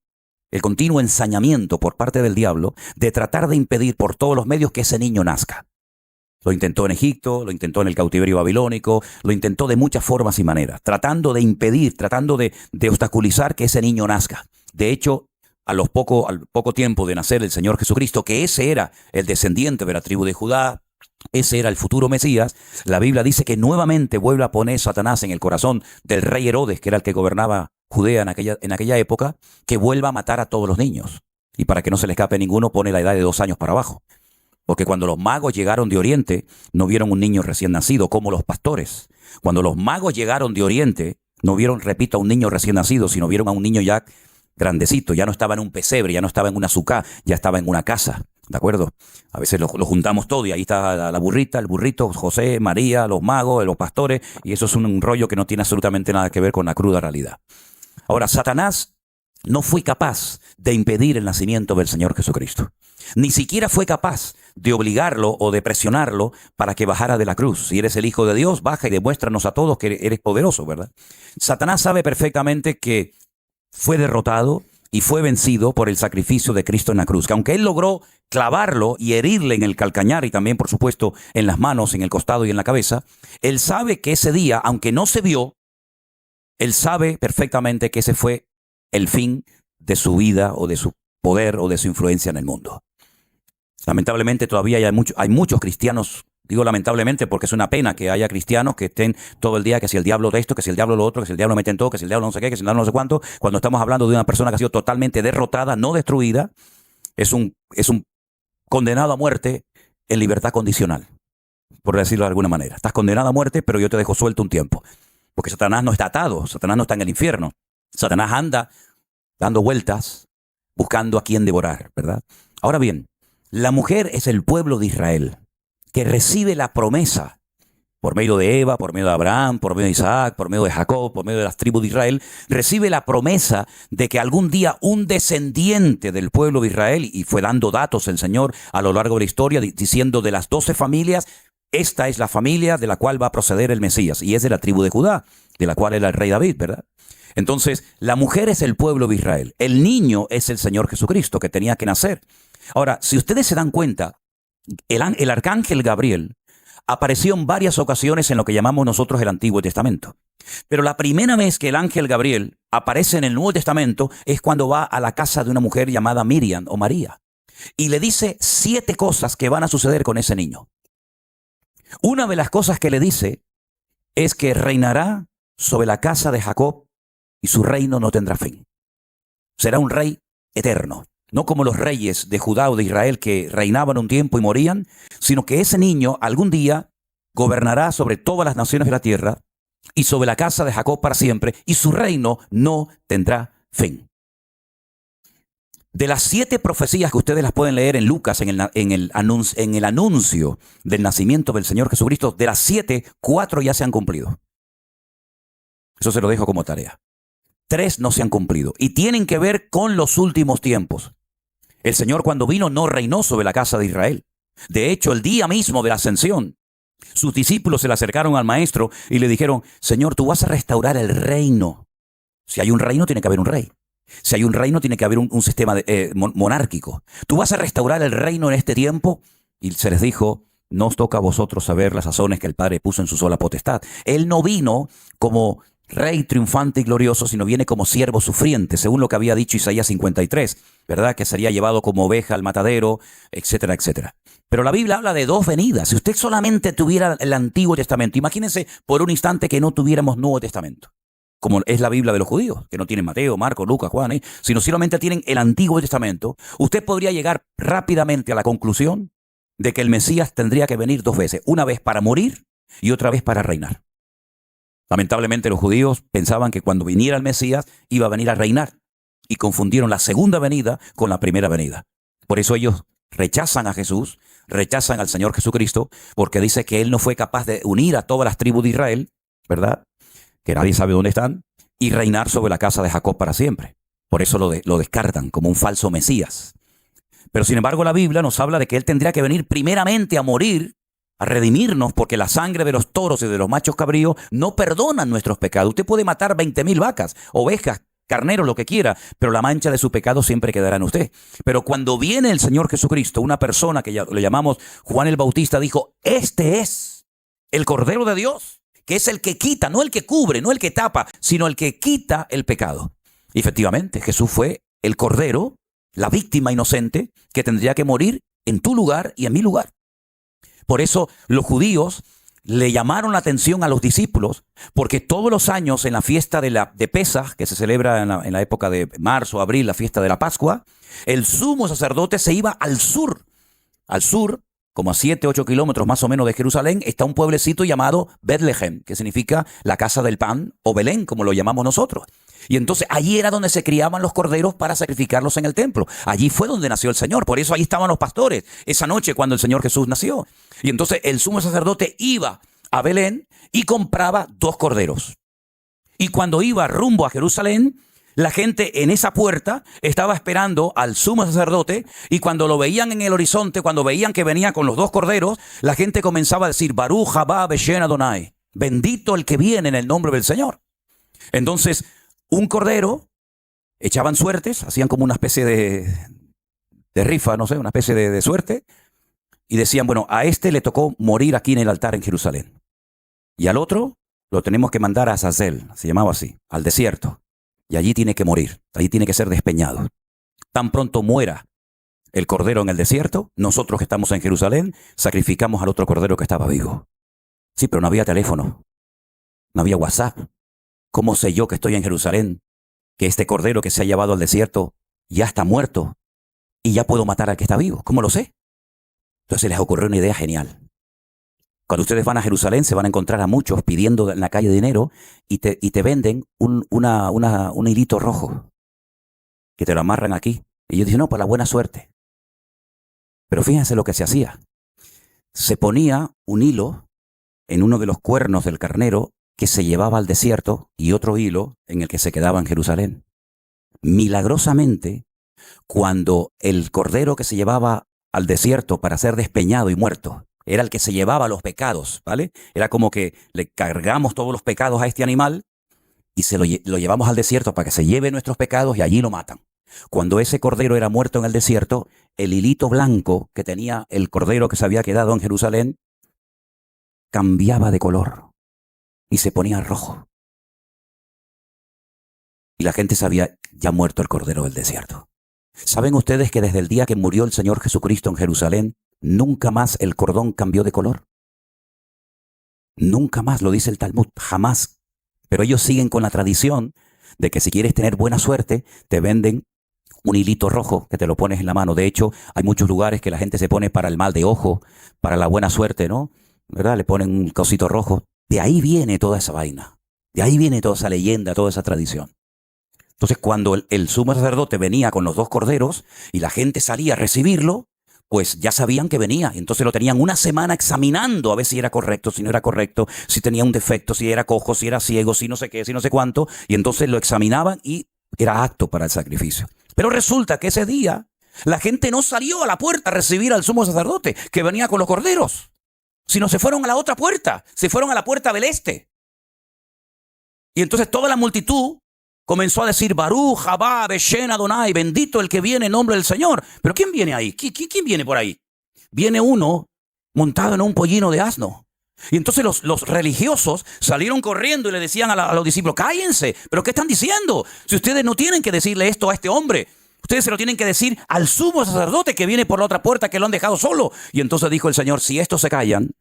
el continuo ensañamiento por parte del diablo de tratar de impedir por todos los medios que ese niño nazca. Lo intentó en Egipto, lo intentó en el cautiverio babilónico, lo intentó de muchas formas y maneras, tratando de impedir, tratando de obstaculizar que ese niño nazca. De hecho, al poco tiempo de nacer el Señor Jesucristo, que ese era el descendiente de la tribu de Judá, ese era el futuro Mesías, la Biblia dice que nuevamente vuelve a poner Satanás en el corazón del rey Herodes, que era el que gobernaba Judea en aquella época, que vuelva a matar a todos los niños. Y para que no se le escape ninguno, pone la edad de 2 años para abajo. Porque cuando los magos llegaron de Oriente, no vieron un niño recién nacido, como los pastores. Cuando los magos llegaron de Oriente, no vieron, repito, a un niño recién nacido, sino vieron a un niño ya grandecito. Ya no estaba en un pesebre, ya no estaba en una sucá, ya estaba en una casa. ¿De acuerdo? A veces lo juntamos todo y ahí está la burrita, el burrito, José, María, los magos, los pastores, y eso es un rollo que no tiene absolutamente nada que ver con la cruda realidad. Ahora, Satanás no fue capaz de impedir el nacimiento del Señor Jesucristo. Ni siquiera fue capaz de obligarlo o de presionarlo para que bajara de la cruz. Si eres el Hijo de Dios, baja y demuéstranos a todos que eres poderoso, ¿verdad? Satanás sabe perfectamente que fue derrotado y fue vencido por el sacrificio de Cristo en la cruz. Que aunque él logró clavarlo y herirle en el calcañar y también, por supuesto, en las manos, en el costado y en la cabeza, él sabe que ese día, aunque no se vio, él sabe perfectamente que ese fue el fin de su vida o de su poder o de su influencia en el mundo. Lamentablemente todavía hay muchos cristianos, digo lamentablemente porque es una pena que haya cristianos que estén todo el día que si el diablo de esto, que si el diablo lo otro, que si el diablo mete en todo, que si el diablo no sé qué, que si el diablo no sé cuánto, cuando estamos hablando de una persona que ha sido totalmente derrotada, no destruida, es un condenado a muerte en libertad condicional, por decirlo de alguna manera. Estás condenado a muerte, pero yo te dejo suelto un tiempo, porque Satanás no está atado, Satanás no está en el infierno, Satanás anda dando vueltas, buscando a quién devorar, ¿verdad? Ahora bien, la mujer es el pueblo de Israel que recibe la promesa por medio de Eva, por medio de Abraham, por medio de Isaac, por medio de Jacob, por medio de las tribus de Israel, recibe la promesa de que algún día un descendiente del pueblo de Israel, y fue dando datos el Señor a lo largo de la historia, diciendo de las 12 familias, esta es la familia de la cual va a proceder el Mesías, y es de la tribu de Judá, de la cual era el rey David, ¿verdad? Entonces, la mujer es el pueblo de Israel, el niño es el Señor Jesucristo que tenía que nacer. Ahora, si ustedes se dan cuenta, el arcángel Gabriel apareció en varias ocasiones en lo que llamamos nosotros el Antiguo Testamento. Pero la primera vez que el ángel Gabriel aparece en el Nuevo Testamento es cuando va a la casa de una mujer llamada Miriam o María y le dice 7 cosas que van a suceder con ese niño. Una de las cosas que le dice es que reinará sobre la casa de Jacob y su reino no tendrá fin. Será un rey eterno. No como los reyes de Judá o de Israel que reinaban un tiempo y morían, sino que ese niño algún día gobernará sobre todas las naciones de la tierra y sobre la casa de Jacob para siempre, y su reino no tendrá fin. De las 7 profecías que ustedes las pueden leer en Lucas, en el anuncio del nacimiento del Señor Jesucristo, de las 7, 4 ya se han cumplido. Eso se lo dejo como tarea. 3 no se han cumplido y tienen que ver con los últimos tiempos. El Señor cuando vino no reinó sobre la casa de Israel. De hecho, el día mismo de la ascensión, sus discípulos se le acercaron al maestro y le dijeron, Señor, tú vas a restaurar el reino. Si hay un reino, tiene que haber un rey. Si hay un reino, tiene que haber un sistema monárquico. Tú vas a restaurar el reino en este tiempo. Y se les dijo, no os toca a vosotros saber las sazones que el Padre puso en su sola potestad. Él no vino como rey triunfante y glorioso, sino viene como siervo sufriente, según lo que había dicho Isaías 53, ¿verdad? Que sería llevado como oveja al matadero, etcétera, etcétera. Pero la Biblia habla de 2 venidas. Si usted solamente tuviera el Antiguo Testamento, imagínense por un instante que no tuviéramos Nuevo Testamento. como es la Biblia de los judíos, que no tienen Mateo, Marcos, Lucas, Juan, sino solamente tienen el Antiguo Testamento, usted podría llegar rápidamente a la conclusión de que el Mesías tendría que venir 2 veces, una vez para morir y otra vez para reinar. Lamentablemente los judíos pensaban que cuando viniera el Mesías iba a venir a reinar y confundieron la segunda venida con la primera venida. Por eso ellos rechazan a Jesús, rechazan al Señor Jesucristo, porque dice que Él no fue capaz de unir a todas las tribus de Israel, ¿verdad?, que nadie sabe dónde están, y reinar sobre la casa de Jacob para siempre. Por eso lo descartan como un falso Mesías. Pero sin embargo la Biblia nos habla de que Él tendría que venir primeramente a morir, a redimirnos, porque la sangre de los toros y de los machos cabríos no perdonan nuestros pecados. Usted puede matar 20,000 vacas, ovejas, carneros, lo que quiera, pero la mancha de su pecado siempre quedará en usted. Pero cuando viene el Señor Jesucristo, una persona que le llamamos Juan el Bautista, dijo: este es el Cordero de Dios, que es el que quita, no el que cubre, no el que tapa, sino el que quita el pecado. Y efectivamente, Jesús fue el Cordero, la víctima inocente, que tendría que morir en tu lugar y en mi lugar. Por eso los judíos le llamaron la atención a los discípulos, porque todos los años en la fiesta de Pesaj, que se celebra en la época de marzo, abril, la fiesta de la Pascua, el sumo sacerdote se iba al sur. Al sur, como a 7, 8 kilómetros más o menos de Jerusalén, está un pueblecito llamado Betlehem, que significa la casa del pan, o Belén, como lo llamamos nosotros. Y entonces allí era donde se criaban los corderos para sacrificarlos en el templo. Allí fue donde nació el Señor. Por eso allí estaban los pastores esa noche cuando el Señor Jesús nació. Y entonces el sumo sacerdote iba a Belén y compraba 2 corderos. Y cuando iba rumbo a Jerusalén, la gente en esa puerta estaba esperando al sumo sacerdote, y cuando lo veían en el horizonte, cuando veían que venía con los 2 corderos, la gente comenzaba a decir: Baruch haba Beshem Adonai, bendito el que viene en el nombre del Señor. Entonces, un cordero, echaban suertes, hacían como una especie de rifa, no sé, una especie de suerte, y decían: bueno, a este le tocó morir aquí en el altar en Jerusalén, y al otro lo tenemos que mandar a Azazel, se llamaba así, al desierto, y allí tiene que morir, allí tiene que ser despeñado. Tan pronto muera el cordero en el desierto, nosotros que estamos en Jerusalén sacrificamos al otro cordero que estaba vivo. Sí, pero no había teléfono, no había WhatsApp. ¿Cómo sé yo que estoy en Jerusalén, que este cordero que se ha llevado al desierto ya está muerto y ya puedo matar al que está vivo? ¿Cómo lo sé? Entonces les ocurrió una idea genial. Cuando ustedes van a Jerusalén se van a encontrar a muchos pidiendo en la calle dinero, y te venden un hilito rojo que te lo amarran aquí. Y ellos dicen: no, por la buena suerte. Pero fíjense lo que se hacía. Se ponía un hilo en uno de los cuernos del carnero que se llevaba al desierto y otro hilo en el que se quedaba en Jerusalén. Milagrosamente, cuando el cordero que se llevaba al desierto para ser despeñado y muerto era el que se llevaba los pecados, ¿vale? Era como que le cargamos todos los pecados a este animal y lo llevamos al desierto para que se lleve nuestros pecados, y allí lo matan. Cuando ese cordero era muerto en el desierto, el hilito blanco que tenía el cordero que se había quedado en Jerusalén cambiaba de color y se ponía rojo. Y la gente sabía: ya muerto el cordero del desierto. ¿Saben ustedes que desde el día que murió el Señor Jesucristo en Jerusalén, nunca más el cordón cambió de color? Nunca más, lo dice el Talmud, jamás. Pero ellos siguen con la tradición de que si quieres tener buena suerte, te venden un hilito rojo que te lo pones en la mano. De hecho, hay muchos lugares que la gente se pone para el mal de ojo, para la buena suerte, ¿no? ¿Verdad? Le ponen un cosito rojo. De ahí viene toda esa vaina. De ahí viene toda esa leyenda, toda esa tradición. Entonces, cuando el sumo sacerdote venía con los 2 corderos y la gente salía a recibirlo, pues ya sabían que venía. Y entonces lo tenían una semana examinando a ver si era correcto, si no era correcto, si tenía un defecto, si era cojo, si era ciego, si no sé qué, si no sé cuánto. Y entonces lo examinaban y era apto para el sacrificio. Pero resulta que ese día la gente no salió a la puerta a recibir al sumo sacerdote que venía con los corderos, sino se fueron a la otra puerta, se fueron a la puerta del este. Y entonces toda la multitud comenzó a decir: Baruch haba Beshem Adonai, bendito el que viene en nombre del Señor. ¿Pero quién viene ahí? ¿Quién viene por ahí? Viene uno montado en un pollino de asno. Y entonces los religiosos salieron corriendo y le decían a los discípulos: cállense, ¿pero qué están diciendo? Si ustedes no tienen que decirle esto a este hombre, ustedes se lo tienen que decir al sumo sacerdote que viene por la otra puerta, que lo han dejado solo. Y entonces dijo el Señor: si estos se callan,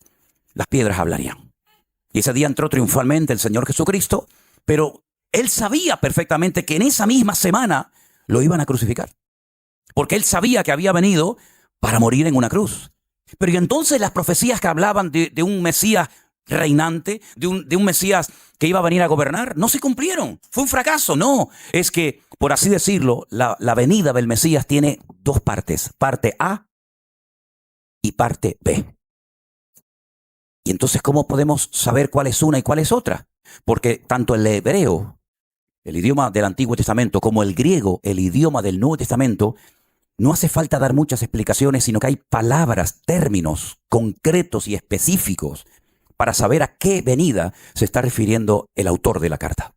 las piedras hablarían. Y ese día entró triunfalmente el Señor Jesucristo, pero Él sabía perfectamente que en esa misma semana lo iban a crucificar. Porque él sabía que había venido para morir en una cruz. Pero y entonces las profecías que hablaban de un Mesías reinante, de un Mesías que iba a venir a gobernar, no se cumplieron. Fue un fracaso. No, es que, por así decirlo, la venida del Mesías tiene dos partes. Parte A y parte B. Y entonces, ¿cómo podemos saber cuál es una y cuál es otra? Porque tanto el hebreo, el idioma del Antiguo Testamento, como el griego, el idioma del Nuevo Testamento, no hace falta dar muchas explicaciones, sino que hay palabras, términos concretos y específicos para saber a qué venida se está refiriendo el autor de la carta.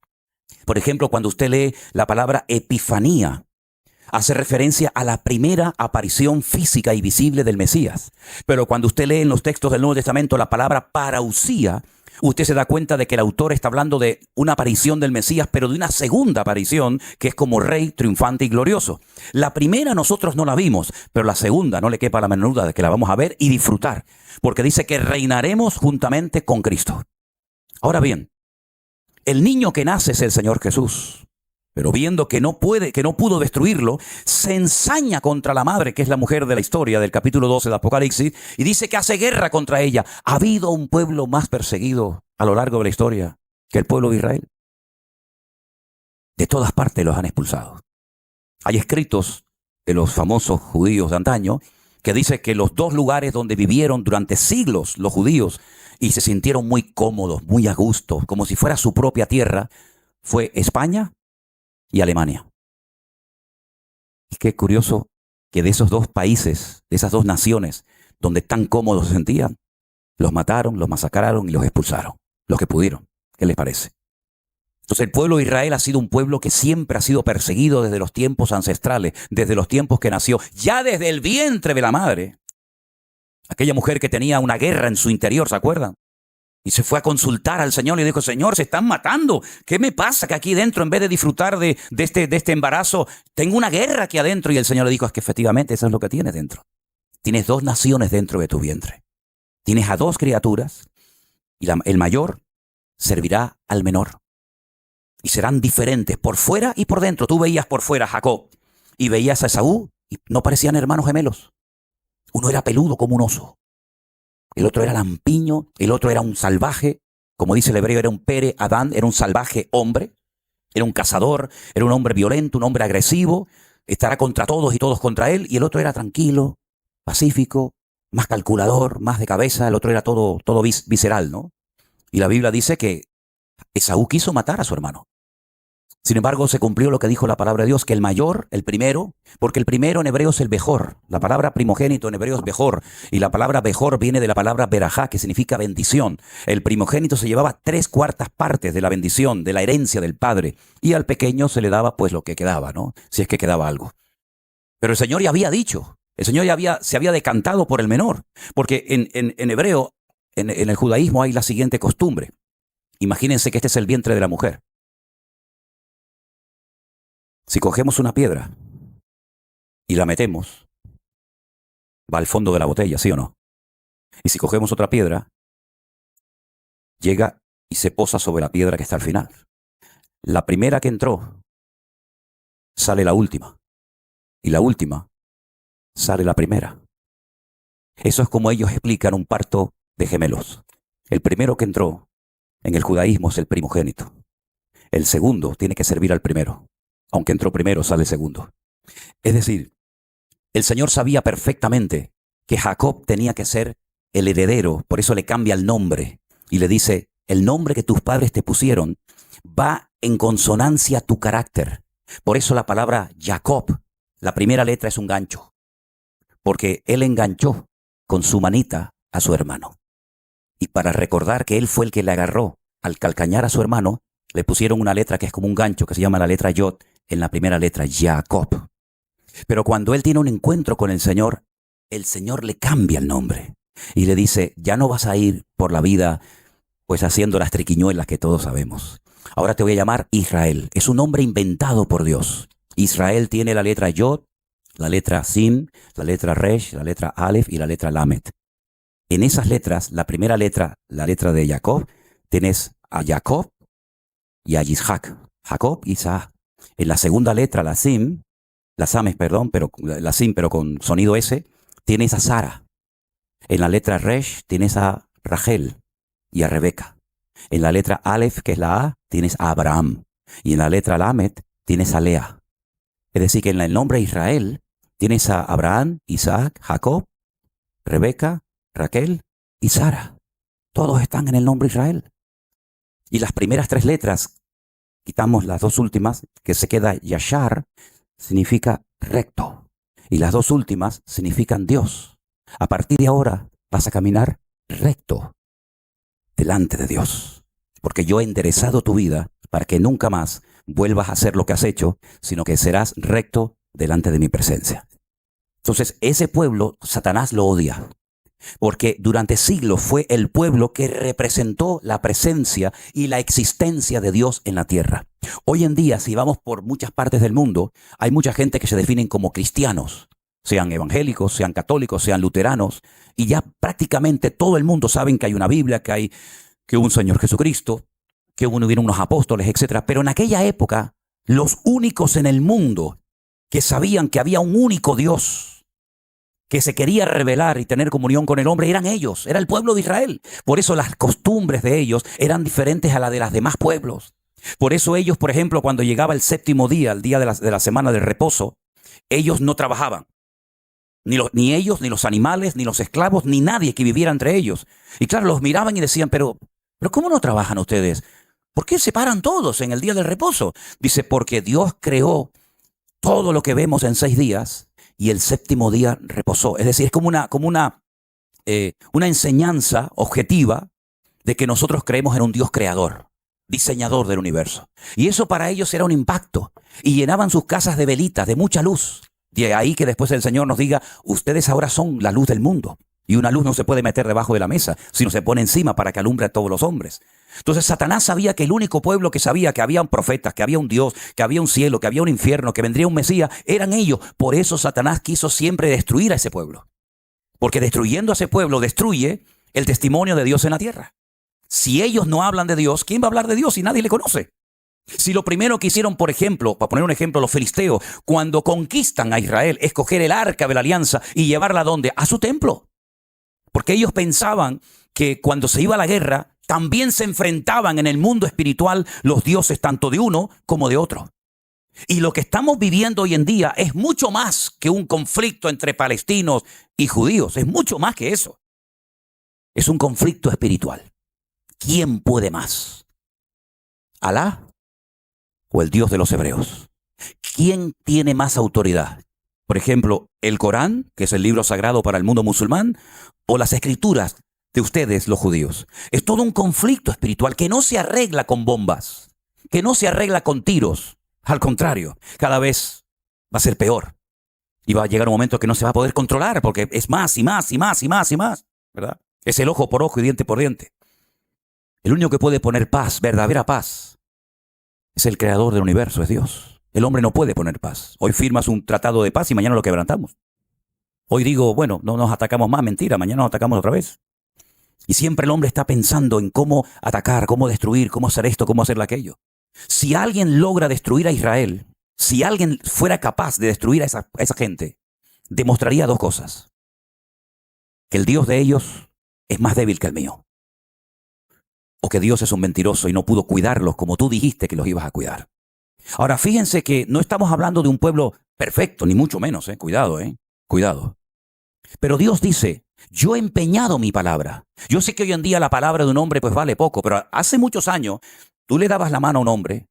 Por ejemplo, cuando usted lee la palabra epifanía, hace referencia a la primera aparición física y visible del Mesías. Pero cuando usted lee en los textos del Nuevo Testamento la palabra parousia, usted se da cuenta de que el autor está hablando de una aparición del Mesías, pero de una segunda aparición que es como rey triunfante y glorioso. La primera nosotros no la vimos, pero la segunda no le quepa la menor duda de que la vamos a ver y disfrutar, porque dice que reinaremos juntamente con Cristo. Ahora bien, el niño que nace es el Señor Jesús. Pero viendo que no pudo destruirlo, se ensaña contra la madre, que es la mujer de la historia del capítulo 12 de Apocalipsis, y dice que hace guerra contra ella. ¿Ha habido un pueblo más perseguido a lo largo de la historia que el pueblo de Israel? De todas partes los han expulsado. Hay escritos de los famosos judíos de antaño que dice que los dos lugares donde vivieron durante siglos los judíos y se sintieron muy cómodos, muy a gusto, como si fuera su propia tierra, fue España y Alemania. Y qué curioso que de esos dos países, de esas dos naciones, donde tan cómodos se sentían, los mataron, los masacraron y los expulsaron, los que pudieron. ¿Qué les parece? Entonces el pueblo de Israel ha sido un pueblo que siempre ha sido perseguido desde los tiempos ancestrales, desde los tiempos que nació, ya desde el vientre de la madre. Aquella mujer que tenía una guerra en su interior, ¿se acuerdan? Y se fue a consultar al Señor y dijo: Señor, se están matando. ¿Qué me pasa que aquí dentro, en vez de disfrutar de este embarazo, tengo una guerra aquí adentro? Y el Señor le dijo: es que efectivamente eso es lo que tienes dentro. Tienes dos naciones dentro de tu vientre. Tienes a dos criaturas y el mayor servirá al menor. Y serán diferentes por fuera y por dentro. Tú veías por fuera a Jacob y veías a Esaú y no parecían hermanos gemelos. Uno era peludo como un oso. El otro era lampiño, el otro era un salvaje, como dice el hebreo, era un pere Adán, era un salvaje hombre, era un cazador, era un hombre violento, un hombre agresivo, estará contra todos y todos contra él, y el otro era tranquilo, pacífico, más calculador, más de cabeza, el otro era todo visceral, ¿no? Y la Biblia dice que Esaú quiso matar a su hermano. Sin embargo, se cumplió lo que dijo la palabra de Dios, que el mayor, el primero, porque el primero en hebreo es el Bejor. La palabra primogénito en hebreo es Bejor. Y la palabra Bejor viene de la palabra Berajá, que significa bendición. El primogénito se llevaba 3/4 partes de la bendición, de la herencia del padre. Y al pequeño se le daba pues lo que quedaba, ¿no? Si es que quedaba algo. Pero el Señor ya había dicho, el Señor ya se había decantado por el menor. Porque en hebreo, en el judaísmo hay la siguiente costumbre. Imagínense que este es el vientre de la mujer. Si cogemos una piedra y la metemos, va al fondo de la botella, ¿sí o no? Y si cogemos otra piedra, llega y se posa sobre la piedra que está al final. La primera que entró, sale la última. Y la última, sale la primera. Eso es como ellos explican un parto de gemelos. El primero que entró en el judaísmo es el primogénito. El segundo tiene que servir al primero. Aunque entró primero, sale segundo. Es decir, el Señor sabía perfectamente que Jacob tenía que ser el heredero, por eso le cambia el nombre y le dice: el nombre que tus padres te pusieron va en consonancia a tu carácter. Por eso la palabra Jacob, la primera letra es un gancho, porque él enganchó con su manita a su hermano. Y para recordar que él fue el que le agarró al calcañar a su hermano, le pusieron una letra que es como un gancho, que se llama la letra Yod, en la primera letra, Jacob. Pero cuando él tiene un encuentro con el Señor le cambia el nombre y le dice: ya no vas a ir por la vida pues haciendo las triquiñuelas que todos sabemos. Ahora te voy a llamar Israel. Es un nombre inventado por Dios. Israel tiene la letra Yod, la letra Sin, la letra Resh, la letra Aleph y la letra Lamet. En esas letras, la primera letra, la letra de Jacob, tienes a Jacob y a Yitzhak. Jacob, Isaac. En la segunda letra, la Sim, la Sames, perdón, pero la Sim, pero con sonido S, tienes a Sara. En la letra Resh tienes a Rachel y a Rebeca. En la letra Aleph, que es la A, tienes a Abraham. Y en la letra Lamet tienes a Lea. Es decir, que en el nombre Israel tienes a Abraham, Isaac, Jacob, Rebeca, Raquel y Sara. Todos están en el nombre Israel. Y las primeras tres letras, quitamos las dos últimas, que se queda Yashar, significa recto. Y las dos últimas significan Dios. A partir de ahora vas a caminar recto delante de Dios. Porque yo he enderezado tu vida para que nunca más vuelvas a hacer lo que has hecho, sino que serás recto delante de mi presencia. Entonces, ese pueblo, Satanás lo odia. Porque durante siglos fue el pueblo que representó la presencia y la existencia de Dios en la tierra. Hoy en día, si vamos por muchas partes del mundo, hay mucha gente que se definen como cristianos, sean evangélicos, sean católicos, sean luteranos, y ya prácticamente todo el mundo sabe que hay una Biblia, que hubo un Señor Jesucristo, que hubieron unos apóstoles, etc. Pero en aquella época, los únicos en el mundo que sabían que había un único Dios que se quería revelar y tener comunión con el hombre, eran ellos, era el pueblo de Israel. Por eso las costumbres de ellos eran diferentes a las de los demás pueblos. Por eso ellos, por ejemplo, cuando llegaba el séptimo día, el día de la semana del reposo, ellos no trabajaban. Ni ellos, ni los animales, ni los esclavos, ni nadie que viviera entre ellos. Y claro, los miraban y decían, pero ¿cómo no trabajan ustedes? ¿Por qué se paran todos en el día del reposo? Dice, porque Dios creó todo lo que vemos en 6 días y el séptimo día reposó. Es decir, es como una enseñanza objetiva de que nosotros creemos en un Dios creador, diseñador del universo. Y eso para ellos era un impacto. Y llenaban sus casas de velitas, de mucha luz. De ahí que después el Señor nos diga, ustedes ahora son la luz del mundo. Y una luz no se puede meter debajo de la mesa, sino se pone encima para que alumbre a todos los hombres. Entonces Satanás sabía que el único pueblo que sabía que había profetas, que había un Dios, que había un cielo, que había un infierno, que vendría un Mesías, eran ellos. Por eso Satanás quiso siempre destruir a ese pueblo. Porque destruyendo a ese pueblo, destruye el testimonio de Dios en la tierra. Si ellos no hablan de Dios, ¿quién va a hablar de Dios si nadie le conoce? Si lo primero que hicieron, por ejemplo, para poner un ejemplo, los filisteos, cuando conquistan a Israel, es coger el arca de la alianza y llevarla ¿a dónde? A su templo. Porque ellos pensaban que cuando se iba a la guerra, también se enfrentaban en el mundo espiritual los dioses tanto de uno como de otro. Y lo que estamos viviendo hoy en día es mucho más que un conflicto entre palestinos y judíos. Es mucho más que eso. Es un conflicto espiritual. ¿Quién puede más? ¿Alá o el Dios de los hebreos? ¿Quién tiene más autoridad? Por ejemplo, el Corán, que es el libro sagrado para el mundo musulmán, o las escrituras de ustedes, los judíos. Es todo un conflicto espiritual que no se arregla con bombas, que no se arregla con tiros. Al contrario, cada vez va a ser peor. Y va a llegar un momento que no se va a poder controlar porque es más y más y más y más y más, ¿verdad? Es el ojo por ojo y diente por diente. El único que puede poner paz, verdadera paz, es el creador del universo, es Dios. El hombre no puede poner paz. Hoy firmas un tratado de paz y mañana lo quebrantamos. Hoy digo, bueno, no nos atacamos más, mentira, mañana nos atacamos otra vez. Y siempre el hombre está pensando en cómo atacar, cómo destruir, cómo hacer esto, cómo hacer aquello. Si alguien logra destruir a Israel, si alguien fuera capaz de destruir a esa gente, demostraría 2 cosas. Que el Dios de ellos es más débil que el mío. O que Dios es un mentiroso y no pudo cuidarlos como tú dijiste que los ibas a cuidar. Ahora, fíjense que no estamos hablando de un pueblo perfecto, ni mucho menos, cuidado, cuidado. Pero Dios dice, yo he empeñado mi palabra. Yo sé que hoy en día la palabra de un hombre pues vale poco, pero hace muchos años tú le dabas la mano a un hombre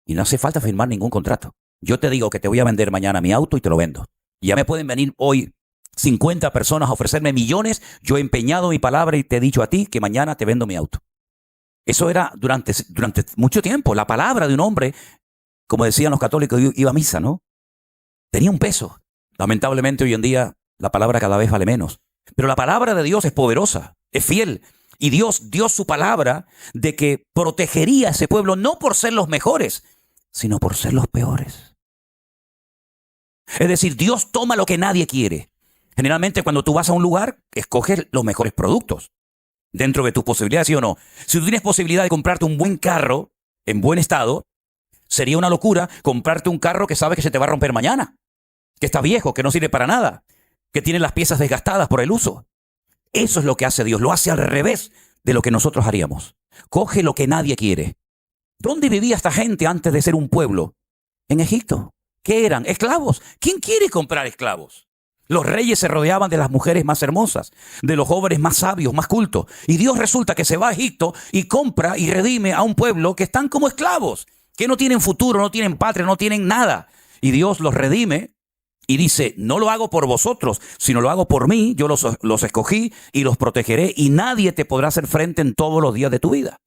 y no hace falta firmar ningún contrato. Yo te digo que te voy a vender mañana mi auto y te lo vendo. Y ya me pueden venir hoy 50 personas a ofrecerme millones. Yo he empeñado mi palabra y te he dicho a ti que mañana te vendo mi auto. Eso era durante mucho tiempo. La palabra de un hombre, como decían los católicos, iba a misa, ¿no? Tenía un peso. Lamentablemente hoy en día la palabra cada vez vale menos. Pero la palabra de Dios es poderosa, es fiel. Y Dios dio su palabra de que protegería a ese pueblo no por ser los mejores, sino por ser los peores. Es decir, Dios toma lo que nadie quiere. Generalmente cuando tú vas a un lugar, escoges los mejores productos. Dentro de tus posibilidades, ¿sí o no? Si tú tienes posibilidad de comprarte un buen carro, en buen estado, Sería una locura comprarte un carro que sabes que se te va a romper mañana, que está viejo, que no sirve para nada, que tiene las piezas desgastadas por el uso. Eso es lo que hace Dios, lo hace al revés de lo que nosotros haríamos. Coge lo que nadie quiere. ¿Dónde vivía esta gente antes de ser un pueblo? En Egipto. ¿Qué eran? Esclavos. ¿Quién quiere comprar esclavos? Los reyes se rodeaban de las mujeres más hermosas, de los jóvenes más sabios, más cultos. Y Dios resulta que se va a Egipto y compra y redime a un pueblo que están como esclavos, que no tienen futuro, no tienen patria, no tienen nada. Y Dios los redime y dice, no lo hago por vosotros, sino lo hago por mí. Yo los escogí y los protegeré y nadie te podrá hacer frente en todos los días de tu vida.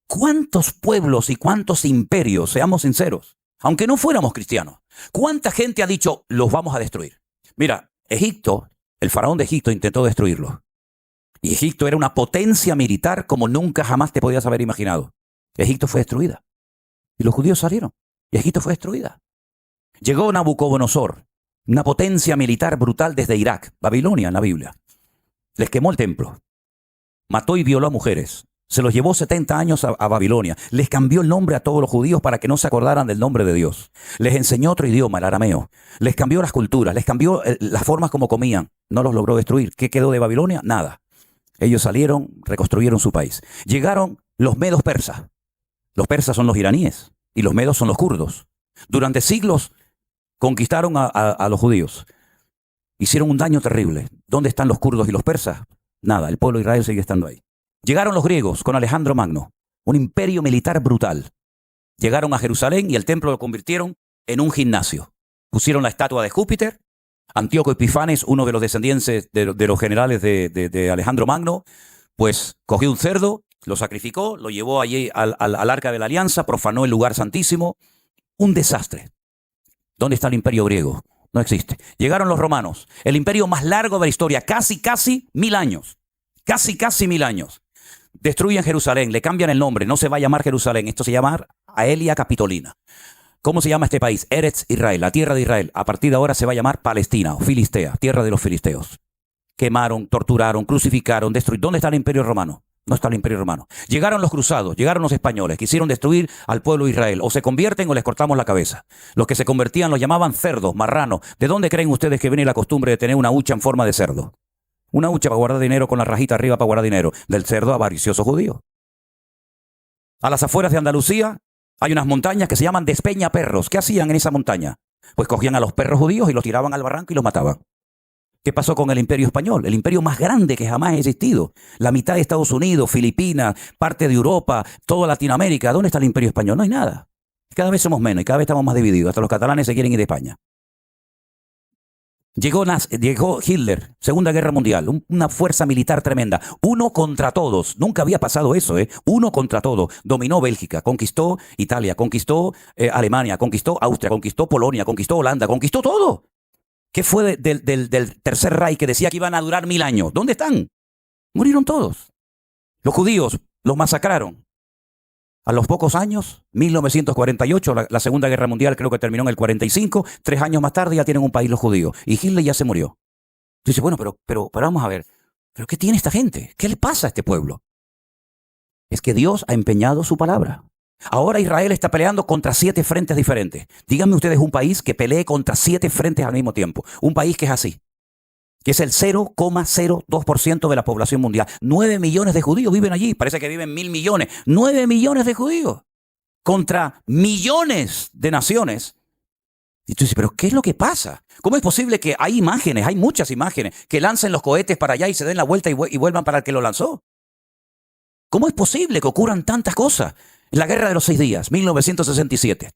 ¿Cuántos pueblos y cuántos imperios, seamos sinceros, aunque no fuéramos cristianos, cuánta gente ha dicho, los vamos a destruir? Mira, Egipto, el faraón de Egipto intentó destruirlo. Y Egipto era una potencia militar como nunca jamás te podías haber imaginado. Egipto fue destruida. Y los judíos salieron. Y Egipto fue destruida. Llegó Nabucodonosor, una potencia militar brutal desde Irak, Babilonia en la Biblia. Les quemó el templo. Mató y violó a mujeres. Se los llevó 70 años a Babilonia. Les cambió el nombre a todos los judíos para que no se acordaran del nombre de Dios. Les enseñó otro idioma, el arameo. Les cambió las culturas, les cambió las formas como comían. No los logró destruir. ¿Qué quedó de Babilonia? Nada. Ellos salieron, reconstruyeron su país. Llegaron los medos persas. Los persas son los iraníes y los medos son los kurdos. Durante siglos conquistaron a los judíos. Hicieron un daño terrible. ¿Dónde están los kurdos y los persas? Nada, el pueblo de Israel sigue estando ahí. Llegaron los griegos con Alejandro Magno, un imperio militar brutal. Llegaron a Jerusalén y el templo lo convirtieron en un gimnasio. Pusieron la estatua de Júpiter. Antíoco Epifanes, uno de los descendientes de los generales de Alejandro Magno, pues cogió un cerdo, lo sacrificó, lo llevó allí al Arca de la Alianza, profanó el lugar santísimo. Un desastre. ¿Dónde está el imperio griego? No existe. Llegaron los romanos, el imperio más largo de la historia, casi 1000 años. Casi 1000 años. Destruyen Jerusalén, le cambian el nombre, no se va a llamar Jerusalén, esto se llama Aelia Capitolina. ¿Cómo se llama este país? Eretz Israel, la tierra de Israel. A partir de ahora se va a llamar Palestina o Filistea, tierra de los filisteos. Quemaron, torturaron, crucificaron, destruyeron. ¿Dónde está el imperio romano? No está el imperio romano. Llegaron los cruzados, llegaron los españoles, quisieron destruir al pueblo de Israel. O se convierten o les cortamos la cabeza. Los que se convertían los llamaban cerdos, marranos. ¿De dónde creen ustedes que viene la costumbre de tener una hucha en forma de cerdo? Una hucha para guardar dinero con la rajita arriba para guardar dinero. Del cerdo avaricioso judío. A las afueras de Andalucía hay unas montañas que se llaman Despeñaperros. ¿Qué hacían en esa montaña? Pues cogían a los perros judíos y los tiraban al barranco y los mataban. ¿Qué pasó con el imperio español? El imperio más grande que jamás ha existido. La mitad de Estados Unidos, Filipinas, parte de Europa, toda Latinoamérica. ¿Dónde está el imperio español? No hay nada. Cada vez somos menos y cada vez estamos más divididos. Hasta los catalanes se quieren ir de España. Llegó Hitler, Segunda Guerra Mundial, una fuerza militar tremenda, uno contra todos, nunca había pasado eso, uno contra todos, dominó Bélgica, conquistó Italia, conquistó Alemania, conquistó Austria, conquistó Polonia, conquistó Holanda, conquistó todo. ¿Qué fue del Tercer Reich que decía que iban a durar 1000 años? ¿Dónde están? Murieron todos. Los judíos los masacraron. A los pocos años, 1948, la Segunda Guerra Mundial creo que terminó en el 45, 3 años más tarde ya tienen un país los judíos. Y Hitler ya se murió. Dice, bueno, pero vamos a ver, ¿pero qué tiene esta gente? ¿Qué le pasa a este pueblo? Es que Dios ha empeñado su palabra. Ahora Israel está peleando contra 7 frentes diferentes. Díganme ustedes un país que pelee contra 7 frentes al mismo tiempo. Un país que es así. Que es el 0,02% de la población mundial. 9 millones de judíos viven allí. Parece que viven 1000 millones. 9 millones de judíos contra millones de naciones. Y tú dices, ¿pero qué es lo que pasa? ¿Cómo es posible que hay imágenes, hay muchas imágenes, que lancen los cohetes para allá y se den la vuelta y vuelvan para el que lo lanzó? ¿Cómo es posible que ocurran tantas cosas? En la Guerra de los 6 días, 1967.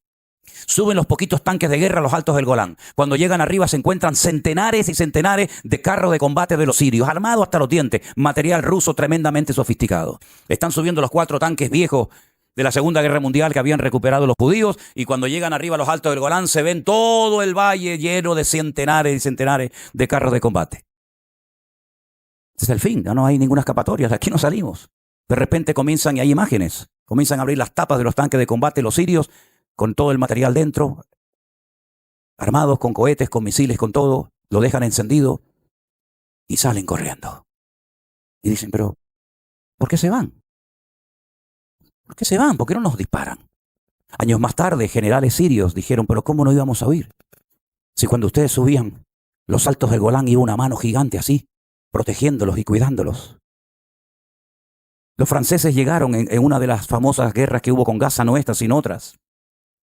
Suben los poquitos tanques de guerra a los altos del Golán. Cuando llegan arriba se encuentran centenares y centenares de carros de combate de los sirios, armados hasta los dientes, material ruso tremendamente sofisticado. Están subiendo los 4 tanques viejos de la Segunda Guerra Mundial que habían recuperado los judíos, y cuando llegan arriba a los altos del Golán se ven todo el valle lleno de centenares y centenares de carros de combate. Ese es el fin, ya no hay ninguna escapatoria, de aquí no salimos. De repente comienzan, y hay imágenes, comienzan a abrir las tapas de los tanques de combate los sirios, con todo el material dentro, armados con cohetes, con misiles, con todo, lo dejan encendido y salen corriendo. Y dicen, pero ¿por qué se van? ¿Por qué se van? ¿Por qué no nos disparan? Años más tarde, generales sirios dijeron, pero ¿cómo no íbamos a oír? Si cuando ustedes subían los altos del Golán iba una mano gigante así, protegiéndolos y cuidándolos. Los franceses llegaron en una de las famosas guerras que hubo con Gaza, no estas, sino otras.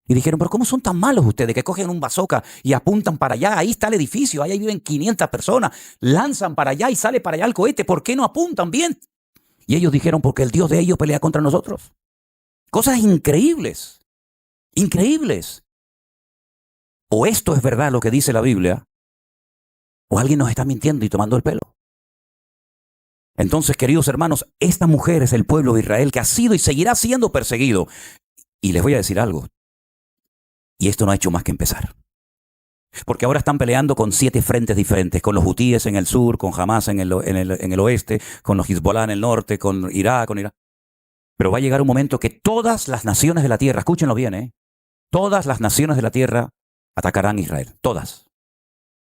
Y dijeron, pero ¿cómo son tan malos ustedes que cogen un bazooka y apuntan para allá? Ahí está el edificio, ahí viven 500 personas, lanzan para allá y sale para allá el cohete. ¿Por qué no apuntan bien? Y ellos dijeron, porque el Dios de ellos pelea contra nosotros. Cosas increíbles, increíbles. O esto es verdad lo que dice la Biblia, o alguien nos está mintiendo y tomando el pelo. Entonces, queridos hermanos, esta mujer es el pueblo de Israel que ha sido y seguirá siendo perseguido. Y les voy a decir algo. Y esto no ha hecho más que empezar. Porque ahora están peleando con 7 frentes diferentes, con los hutíes en el sur, con Hamas en el oeste, con los Hezbollah en el norte, con Irak, con Irak. Pero va a llegar un momento que todas las naciones de la tierra, escúchenlo bien, todas las naciones de la tierra atacarán a Israel, todas.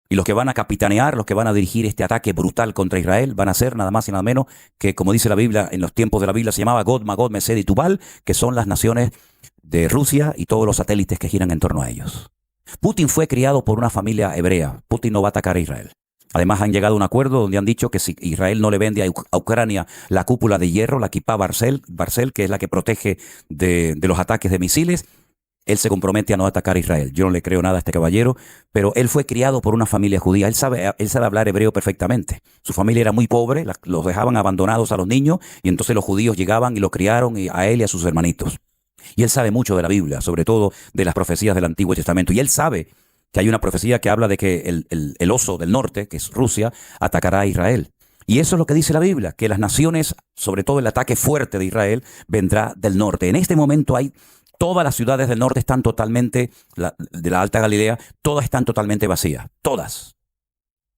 Y los que van a capitanear, los que van a dirigir este ataque brutal contra Israel, van a ser nada más y nada menos que, como dice la Biblia, en los tiempos de la Biblia se llamaba Gog, Magog, Mesed y Tubal, que son las naciones de Rusia y todos los satélites que giran en torno a ellos. Putin fue criado por una familia hebrea. Putin no va a atacar a Israel. Además han llegado a un acuerdo donde han dicho que si Israel no le vende a Ucrania la cúpula de hierro, la Kipá Barcel, que es la que protege de los ataques de misiles, él se compromete a no atacar a Israel. Yo no le creo nada a este caballero, pero él fue criado por una familia judía. Él sabe hablar hebreo perfectamente. Su familia era muy pobre, los dejaban abandonados a los niños y entonces los judíos llegaban y lo criaron a él y a sus hermanitos. Y él sabe mucho de la Biblia, sobre todo de las profecías del Antiguo Testamento. Y él sabe que hay una profecía que habla de que el oso del norte, que es Rusia, atacará a Israel. Y eso es lo que dice la Biblia, que las naciones, sobre todo el ataque fuerte de Israel, vendrá del norte. En este momento todas las ciudades del norte están totalmente, de la Alta Galilea, todas están totalmente vacías, todas.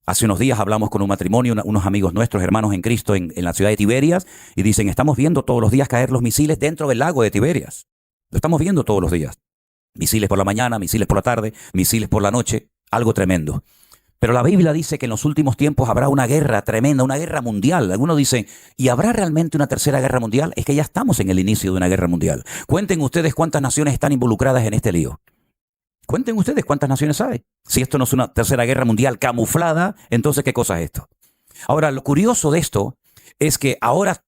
Hace unos días hablamos con un matrimonio, unos amigos nuestros, hermanos en Cristo, en la ciudad de Tiberias, y dicen, estamos viendo todos los días caer los misiles dentro del lago de Tiberias. Lo estamos viendo todos los días. Misiles por la mañana, misiles por la tarde, misiles por la noche, algo tremendo. Pero la Biblia dice que en los últimos tiempos habrá una guerra tremenda, una guerra mundial. Algunos dicen, ¿y habrá realmente una tercera guerra mundial? Es que ya estamos en el inicio de una guerra mundial. Cuenten ustedes cuántas naciones están involucradas en este lío. Cuenten ustedes cuántas naciones hay. Si esto no es una tercera guerra mundial camuflada, entonces ¿qué cosa es esto? Ahora, lo curioso de esto es que ahora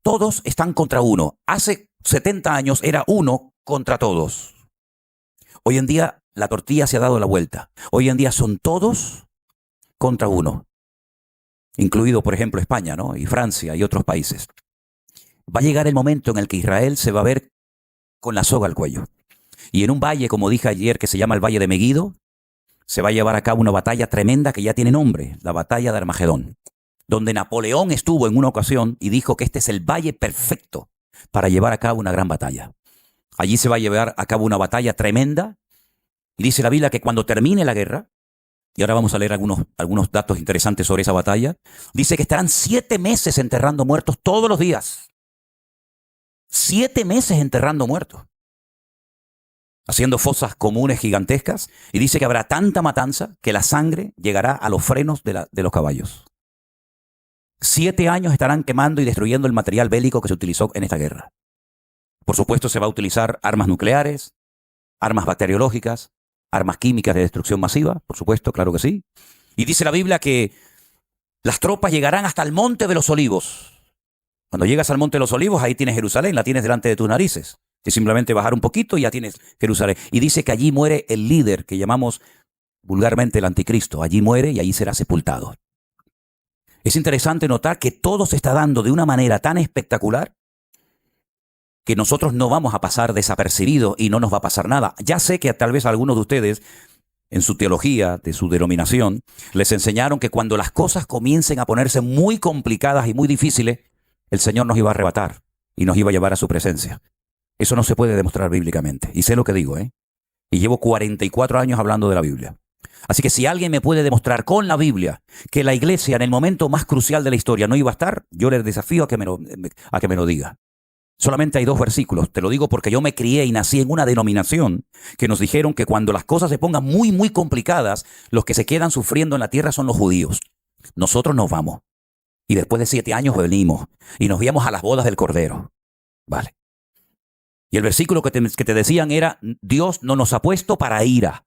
todos están contra uno. Hace 70 años era uno contra todos. Hoy en día la tortilla se ha dado la vuelta. Hoy en día son todos contra uno, incluido por ejemplo España, ¿no? Y Francia y otros países. Va a llegar el momento en el que Israel se va a ver con la soga al cuello. Y en un valle, como dije ayer, que se llama el Valle de Meguido, se va a llevar a cabo una batalla tremenda que ya tiene nombre, la batalla de Armagedón, donde Napoleón estuvo en una ocasión y dijo que este es el valle perfecto para llevar a cabo una gran batalla. Allí se va a llevar a cabo una batalla tremenda y dice la Biblia que cuando termine la guerra, y ahora vamos a leer algunos datos interesantes sobre esa batalla. Dice que estarán 7 meses enterrando muertos todos los días. 7 meses enterrando muertos. Haciendo fosas comunes gigantescas. Y dice que habrá tanta matanza que la sangre llegará a los frenos de los caballos. 7 años estarán quemando y destruyendo el material bélico que se utilizó en esta guerra. Por supuesto se va a utilizar armas nucleares, armas bacteriológicas, armas químicas de destrucción masiva, por supuesto, claro que sí. Y dice la Biblia que las tropas llegarán hasta el Monte de los Olivos. Cuando llegas al Monte de los Olivos, ahí tienes Jerusalén, la tienes delante de tus narices. Y simplemente bajar un poquito y ya tienes Jerusalén. Y dice que allí muere el líder que llamamos vulgarmente el anticristo. Allí muere y allí será sepultado. Es interesante notar que todo se está dando de una manera tan espectacular que nosotros no vamos a pasar desapercibidos y no nos va a pasar nada. Ya sé que tal vez algunos de ustedes, en su teología, de su denominación, les enseñaron que cuando las cosas comiencen a ponerse muy complicadas y muy difíciles, el Señor nos iba a arrebatar y nos iba a llevar a su presencia. Eso no se puede demostrar bíblicamente. Y sé lo que digo, Y llevo 44 años hablando de la Biblia. Así que si alguien me puede demostrar con la Biblia que la iglesia en el momento más crucial de la historia no iba a estar, yo les desafío a que me lo diga. Solamente hay 2 versículos. Te lo digo porque yo me crié y nací en una denominación que nos dijeron que cuando las cosas se pongan muy, muy complicadas, los que se quedan sufriendo en la tierra son los judíos. Nosotros nos vamos. Y después de 7 años venimos y nos íbamos a las bodas del Cordero. Vale. Y el versículo que te decían era, Dios no nos ha puesto para ira,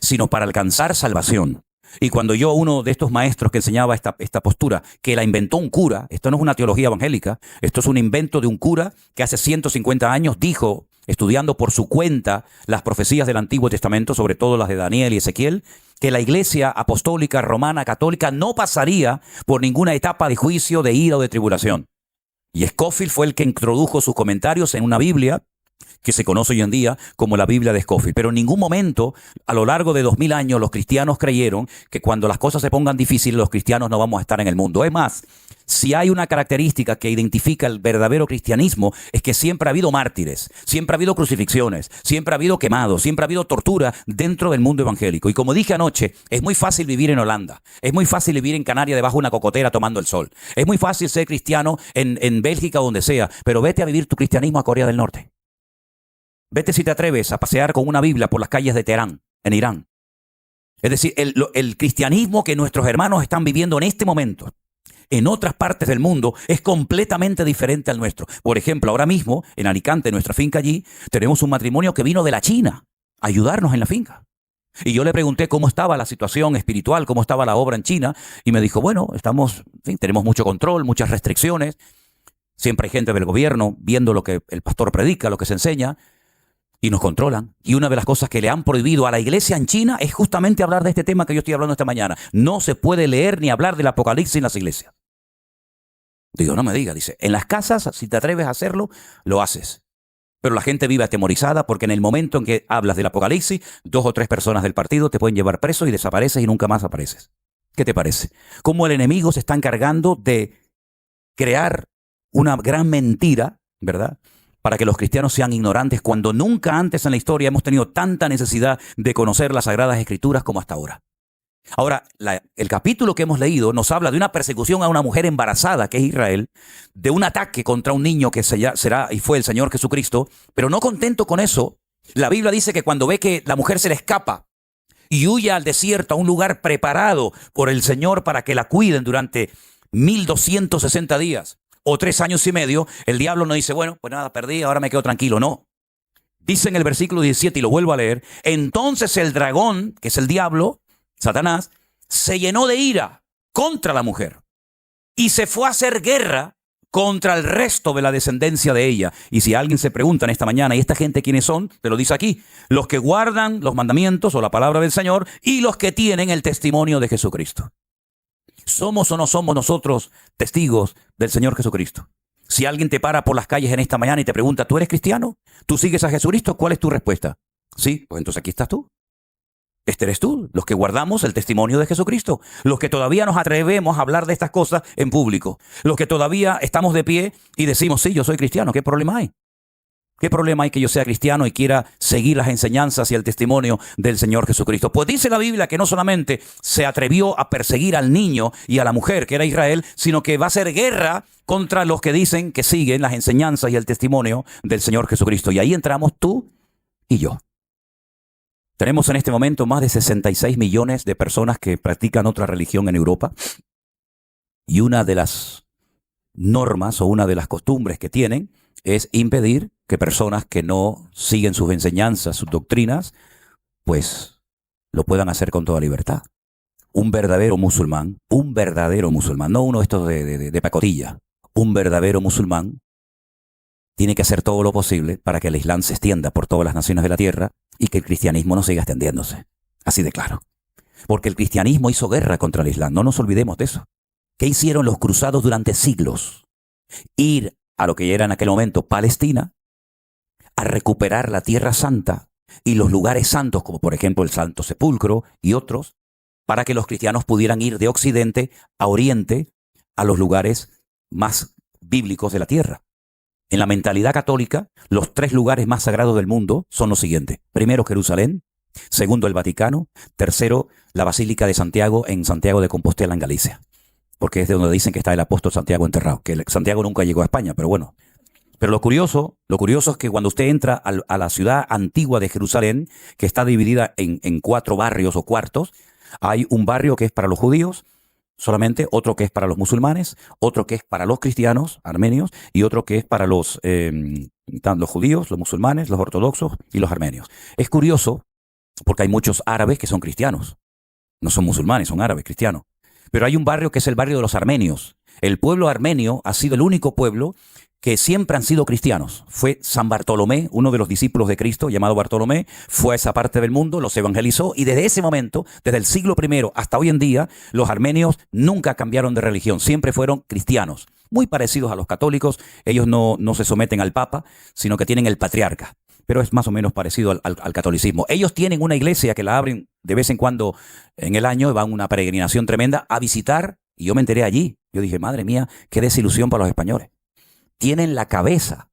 sino para alcanzar salvación. Y cuando uno de estos maestros que enseñaba esta postura, que la inventó un cura, esto no es una teología evangélica, esto es un invento de un cura que hace 150 años dijo, estudiando por su cuenta las profecías del Antiguo Testamento, sobre todo las de Daniel y Ezequiel, que la iglesia apostólica, romana, católica no pasaría por ninguna etapa de juicio, de ira o de tribulación. Y Scofield fue el que introdujo sus comentarios en una Biblia que se conoce hoy en día como la Biblia de Scofield. Pero en ningún momento, a lo largo de 2000 años, los cristianos creyeron que cuando las cosas se pongan difíciles, los cristianos no vamos a estar en el mundo. Es más, si hay una característica que identifica el verdadero cristianismo, es que siempre ha habido mártires, siempre ha habido crucifixiones, siempre ha habido quemados, siempre ha habido tortura dentro del mundo evangélico. Y como dije anoche, es muy fácil vivir en Holanda, es muy fácil vivir en Canarias debajo de una cocotera tomando el sol, es muy fácil ser cristiano en Bélgica o donde sea, pero vete a vivir tu cristianismo a Corea del Norte. Vete si te atreves a pasear con una Biblia por las calles de Teherán, en Irán. Es decir, el cristianismo que nuestros hermanos están viviendo en este momento, en otras partes del mundo, es completamente diferente al nuestro. Por ejemplo, ahora mismo, en Alicante, nuestra finca allí, tenemos un matrimonio que vino de la China a ayudarnos en la finca. Y yo le pregunté cómo estaba la situación espiritual, cómo estaba la obra en China, y me dijo, bueno, tenemos mucho control, muchas restricciones, siempre hay gente del gobierno viendo lo que el pastor predica, lo que se enseña, y nos controlan. Y una de las cosas que le han prohibido a la iglesia en China es justamente hablar de este tema que yo estoy hablando esta mañana. No se puede leer ni hablar del Apocalipsis en las iglesias. Digo, no me diga, dice, en las casas, si te atreves a hacerlo, lo haces. Pero la gente vive atemorizada porque en el momento en que hablas del Apocalipsis, 2 o 3 personas del partido te pueden llevar preso y desapareces y nunca más apareces. ¿Qué te parece? Cómo el enemigo se está encargando de crear una gran mentira, ¿verdad?, para que los cristianos sean ignorantes cuando nunca antes en la historia hemos tenido tanta necesidad de conocer las Sagradas Escrituras como hasta ahora. Ahora, el capítulo que hemos leído nos habla de una persecución a una mujer embarazada, que es Israel, de un ataque contra un niño que será y fue el Señor Jesucristo, pero no contento con eso, la Biblia dice que cuando ve que la mujer se le escapa y huye al desierto, a un lugar preparado por el Señor para que la cuiden durante 1260 días, o 3 años y medio, el diablo no dice, bueno, pues nada, perdí, ahora me quedo tranquilo. No. Dice en el versículo 17, y lo vuelvo a leer, entonces el dragón, que es el diablo, Satanás, se llenó de ira contra la mujer y se fue a hacer guerra contra el resto de la descendencia de ella. Y si alguien se pregunta en esta mañana, ¿y esta gente quiénes son? Te lo dice aquí, los que guardan los mandamientos o la palabra del Señor y los que tienen el testimonio de Jesucristo. ¿Somos o no somos nosotros testigos del Señor Jesucristo? Si alguien te para por las calles en esta mañana y te pregunta, ¿tú eres cristiano? ¿Tú sigues a Jesucristo? ¿Cuál es tu respuesta? Sí, pues entonces aquí estás tú. Este eres tú, los que guardamos el testimonio de Jesucristo, los que todavía nos atrevemos a hablar de estas cosas en público, los que todavía estamos de pie y decimos, sí, yo soy cristiano, ¿qué problema hay? ¿Qué problema hay que yo sea cristiano y quiera seguir las enseñanzas y el testimonio del Señor Jesucristo? Pues dice la Biblia que no solamente se atrevió a perseguir al niño y a la mujer, que era Israel, sino que va a hacer guerra contra los que dicen que siguen las enseñanzas y el testimonio del Señor Jesucristo. Y ahí entramos tú y yo. Tenemos en este momento más de 66 millones de personas que practican otra religión en Europa. Y una de las normas o una de las costumbres que tienen es impedir que personas que no siguen sus enseñanzas, sus doctrinas, pues lo puedan hacer con toda libertad. Un verdadero musulmán, no uno de estos de pacotilla, un verdadero musulmán tiene que hacer todo lo posible para que el Islam se extienda por todas las naciones de la tierra y que el cristianismo no siga extendiéndose. Así de claro. Porque el cristianismo hizo guerra contra el Islam, no nos olvidemos de eso. ¿Qué hicieron los cruzados durante siglos? Ir a lo que era en aquel momento Palestina, a recuperar la Tierra Santa y los lugares santos, como por ejemplo el Santo Sepulcro y otros, para que los cristianos pudieran ir de Occidente a Oriente, a los lugares más bíblicos de la tierra. En la mentalidad católica, los 3 lugares más sagrados del mundo son los siguientes. Primero, Jerusalén. Segundo, el Vaticano. Tercero, la Basílica de Santiago en Santiago de Compostela, en Galicia. Porque es de donde dicen que está el apóstol Santiago enterrado. Que Santiago nunca llegó a España, pero bueno. Pero lo curioso es que cuando usted entra a la ciudad antigua de Jerusalén, que está dividida en 4 barrios o cuartos, hay un barrio que es para los judíos solamente, otro que es para los musulmanes, otro que es para los cristianos armenios y otro que es para los Están los judíos, los musulmanes, los ortodoxos y los armenios. Es curioso porque hay muchos árabes que son cristianos. No son musulmanes, son árabes, cristianos. Pero hay un barrio que es el barrio de los armenios. El pueblo armenio ha sido el único pueblo que siempre han sido cristianos. Fue San Bartolomé, uno de los discípulos de Cristo, llamado Bartolomé, fue a esa parte del mundo, los evangelizó y desde ese momento, desde el siglo I hasta hoy en día, los armenios nunca cambiaron de religión, siempre fueron cristianos. Muy parecidos a los católicos, ellos no se someten al Papa, sino que tienen el patriarca. Pero es más o menos parecido al catolicismo. Ellos tienen una iglesia que la abren de vez en cuando en el año, van una peregrinación tremenda a visitar, y yo me enteré allí. Yo dije, madre mía, qué desilusión para los españoles. Tienen la cabeza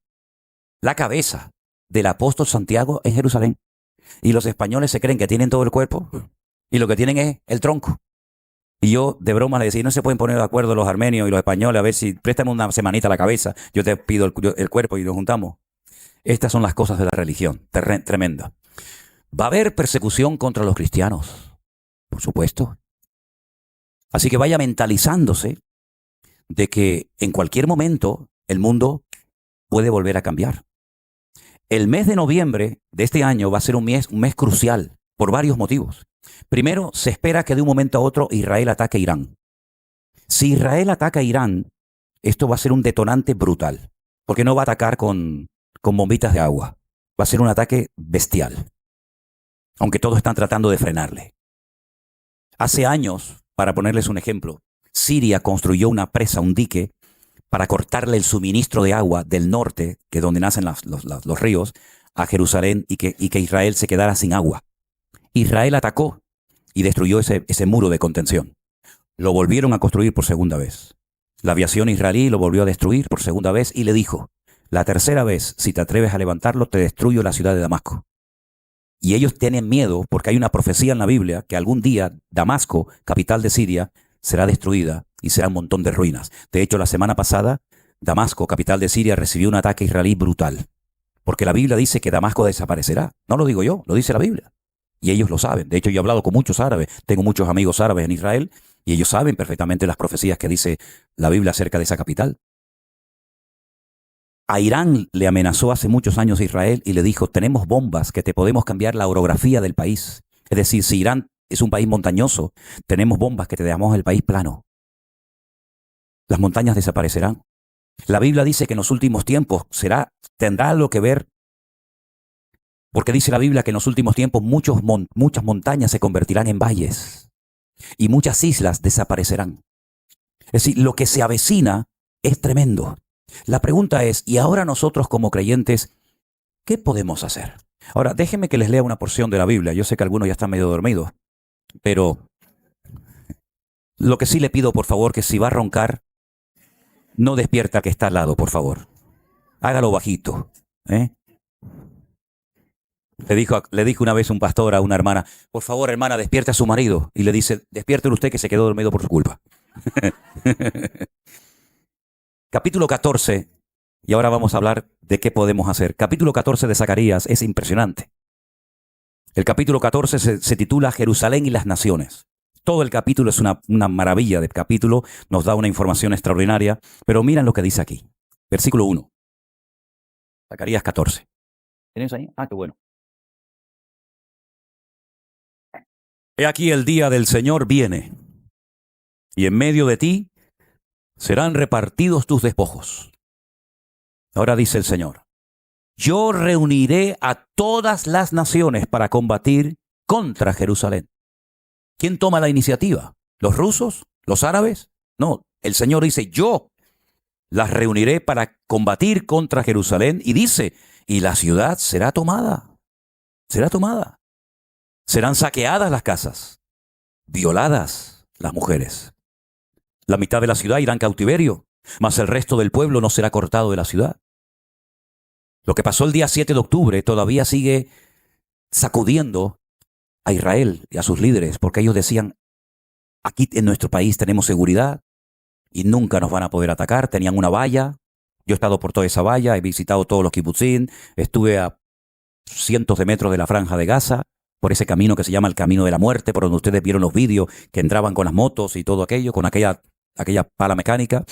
del apóstol Santiago en Jerusalén. Y los españoles se creen que tienen todo el cuerpo y lo que tienen es el tronco. Y yo de broma le decía, no se pueden poner de acuerdo los armenios y los españoles a ver si préstame una semanita a la cabeza, yo te pido el cuerpo y nos juntamos. Estas son las cosas de la religión, tremenda. Va a haber persecución contra los cristianos, por supuesto. Así que vaya mentalizándose de que en cualquier momento el mundo puede volver a cambiar. El mes de noviembre de este año va a ser un mes crucial por varios motivos. Primero, se espera que de un momento a otro Israel ataque a Irán. Si Israel ataca a Irán, esto va a ser un detonante brutal, porque no va a atacar con bombitas de agua. Va a ser un ataque bestial, aunque todos están tratando de frenarle. Hace años, para ponerles un ejemplo, Siria construyó una presa, un dique, para cortarle el suministro de agua del norte, que es donde nacen los ríos, a Jerusalén y que Israel se quedara sin agua. Israel atacó y destruyó ese muro de contención. Lo volvieron a construir por segunda vez. La aviación israelí lo volvió a destruir por segunda vez y le dijo, la tercera vez, si te atreves a levantarlo, te destruyo la ciudad de Damasco. Y ellos tienen miedo porque hay una profecía en la Biblia que algún día Damasco, capital de Siria, será destruida y será un montón de ruinas. De hecho, la semana pasada, Damasco, capital de Siria, recibió un ataque israelí brutal. Porque la Biblia dice que Damasco desaparecerá. No lo digo yo, lo dice la Biblia. Y ellos lo saben. De hecho, yo he hablado con muchos árabes. Tengo muchos amigos árabes en Israel y ellos saben perfectamente las profecías que dice la Biblia acerca de esa capital. A Irán le amenazó hace muchos años a Israel y le dijo, tenemos bombas que te podemos cambiar la orografía del país. Es decir, si Irán es un país montañoso, tenemos bombas que te dejamos el país plano. Las montañas desaparecerán. La Biblia dice que en los últimos tiempos tendrá algo que ver, porque dice la Biblia que en los últimos tiempos muchas montañas se convertirán en valles y muchas islas desaparecerán. Es decir, lo que se avecina es tremendo. La pregunta es, ¿y ahora nosotros como creyentes, qué podemos hacer? Ahora, déjenme que les lea una porción de la Biblia. Yo sé que algunos ya están medio dormidos, pero lo que sí le pido, por favor, que si va a roncar, no despierta al que está al lado, por favor. Hágalo bajito. Le dijo una vez un pastor a una hermana, por favor, hermana, despierte a su marido. Y le dice, despiértelo usted que se quedó dormido por su culpa. Capítulo 14, y ahora vamos a hablar de qué podemos hacer. Capítulo 14 de Zacarías es impresionante. El capítulo 14 se titula Jerusalén y las naciones. Todo el capítulo es una maravilla de capítulo, nos da una información extraordinaria, pero miren lo que dice aquí. Versículo 1. Zacarías 14. ¿Tienes ahí? Ah, qué bueno. He aquí el día del Señor viene, y en medio de ti serán repartidos tus despojos. Ahora dice el Señor, yo reuniré a todas las naciones para combatir contra Jerusalén. ¿Quién toma la iniciativa? ¿Los rusos? ¿Los árabes? No, el Señor dice, yo las reuniré para combatir contra Jerusalén y dice, y la ciudad será tomada. Será tomada. Serán saqueadas las casas, violadas las mujeres. La mitad de la ciudad irá en cautiverio, mas el resto del pueblo no será cortado de la ciudad. Lo que pasó el día 7 de octubre todavía sigue sacudiendo a Israel y a sus líderes, porque ellos decían, aquí en nuestro país tenemos seguridad y nunca nos van a poder atacar. Tenían una valla. Yo he estado por toda esa valla, he visitado todos los kibutzín, estuve a cientos de metros de la franja de Gaza, por ese camino que se llama el Camino de la Muerte, por donde ustedes vieron los vídeos que entraban con las motos y todo aquello, con aquella pala mecánica.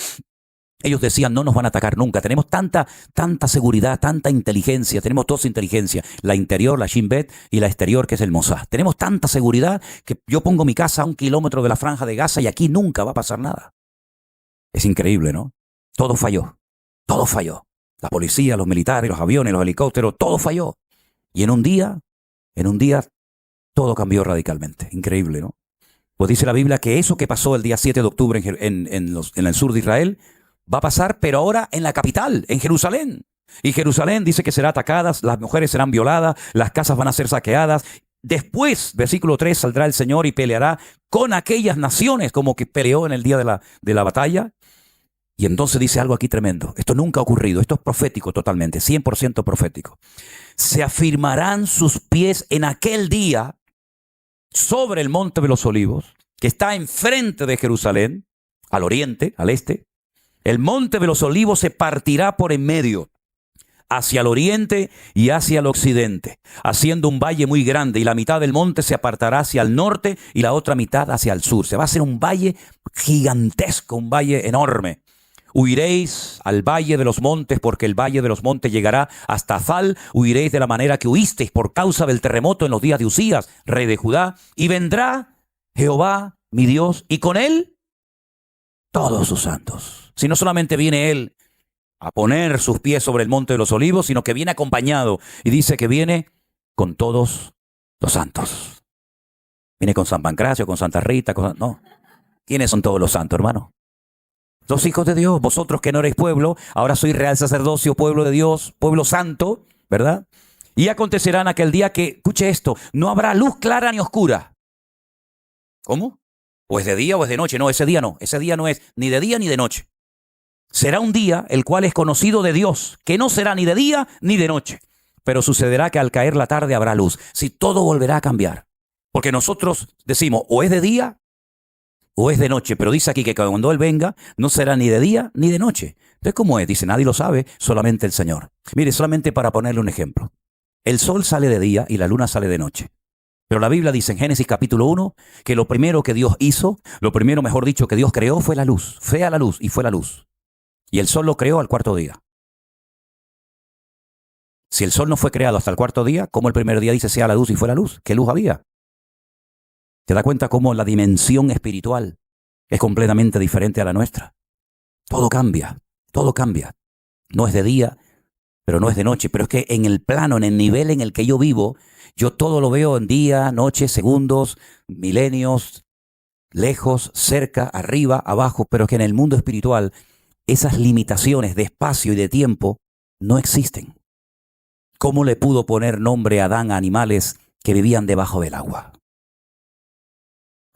Ellos decían, no nos van a atacar nunca. Tenemos tanta seguridad, tanta inteligencia. Tenemos dos inteligencias, la interior, la Shin Bet, y la exterior, que es el Mossad. Tenemos tanta seguridad que yo pongo mi casa a 1 kilómetro de la franja de Gaza y aquí nunca va a pasar nada. Es increíble, ¿no? Todo falló. Todo falló. La policía, los militares, los aviones, los helicópteros, todo falló. Y en un día, todo cambió radicalmente. Increíble, ¿no? Pues dice la Biblia que eso que pasó el día 7 de octubre en el sur de Israel va a pasar, pero ahora en la capital, en Jerusalén. Y Jerusalén dice que será atacada, las mujeres serán violadas, las casas van a ser saqueadas. Después, versículo 3, saldrá el Señor y peleará con aquellas naciones como que peleó en el día de la batalla. Y entonces dice algo aquí tremendo. Esto nunca ha ocurrido. Esto es profético totalmente, 100% profético. Se afirmarán sus pies en aquel día sobre el monte de los olivos, que está enfrente de Jerusalén, al oriente, al este. El monte de los olivos se partirá por en medio, hacia el oriente y hacia el occidente, haciendo un valle muy grande, y la mitad del monte se apartará hacia el norte y la otra mitad hacia el sur. Se va a hacer un valle gigantesco, un valle enorme. Huiréis al valle de los montes, porque el valle de los montes llegará hasta Azal. Huiréis de la manera que huisteis por causa del terremoto en los días de Usías, rey de Judá. Y vendrá Jehová, mi Dios, y con él todos sus santos. Si no solamente viene él a poner sus pies sobre el monte de los olivos, sino que viene acompañado, y dice que viene con todos los santos. Viene con San Pancracio, con Santa Rita, no. ¿Quiénes son todos los santos, hermano? Los hijos de Dios. Vosotros que no erais pueblo, ahora sois real sacerdocio, pueblo de Dios, pueblo santo, ¿verdad? Y acontecerá en aquel día que, escuche esto, no habrá luz clara ni oscura. ¿Cómo? ¿O es de día o es de noche? No, ese día no es ni de día ni de noche. Será un día el cual es conocido de Dios, que no será ni de día ni de noche. Pero sucederá que al caer la tarde habrá luz. Si todo volverá a cambiar. Porque nosotros decimos, o es de día o es de noche, pero dice aquí que cuando Él venga no será ni de día ni de noche. Entonces, ¿cómo es? Dice, nadie lo sabe, solamente el Señor. Mire, solamente para ponerle un ejemplo. El sol sale de día y la luna sale de noche. Pero la Biblia dice en Génesis capítulo 1 que lo primero que Dios hizo, lo primero, mejor dicho, que Dios creó fue la luz. Fue a la luz y fue la luz. Y el sol lo creó al cuarto día. Si el sol no fue creado hasta el cuarto día, ¿cómo el primer día dice sea la luz y fue la luz? ¿Qué luz había? ¿Te das cuenta cómo la dimensión espiritual es completamente diferente a la nuestra? Todo cambia, todo cambia. No es de día, pero no es de noche. Pero es que en el plano, en el nivel en el que yo vivo, yo todo lo veo en día, noche, segundos, milenios, lejos, cerca, arriba, abajo. Pero es que en el mundo espiritual, esas limitaciones de espacio y de tiempo no existen. ¿Cómo le pudo poner nombre a Adán a animales que vivían debajo del agua?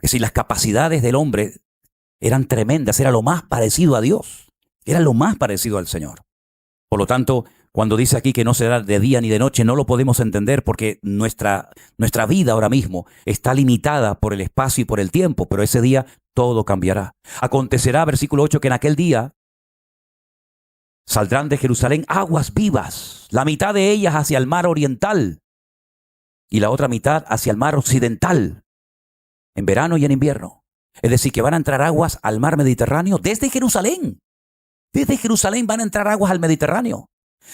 Es decir, las capacidades del hombre eran tremendas, era lo más parecido a Dios, era lo más parecido al Señor. Por lo tanto, cuando dice aquí que no será de día ni de noche, no lo podemos entender porque nuestra vida ahora mismo está limitada por el espacio y por el tiempo, pero ese día todo cambiará. Acontecerá, versículo 8, que en aquel día saldrán de Jerusalén aguas vivas, la mitad de ellas hacia el mar oriental y la otra mitad hacia el mar occidental, en verano y en invierno. Es decir, que van a entrar aguas al mar Mediterráneo desde Jerusalén. Desde Jerusalén van a entrar aguas al Mediterráneo.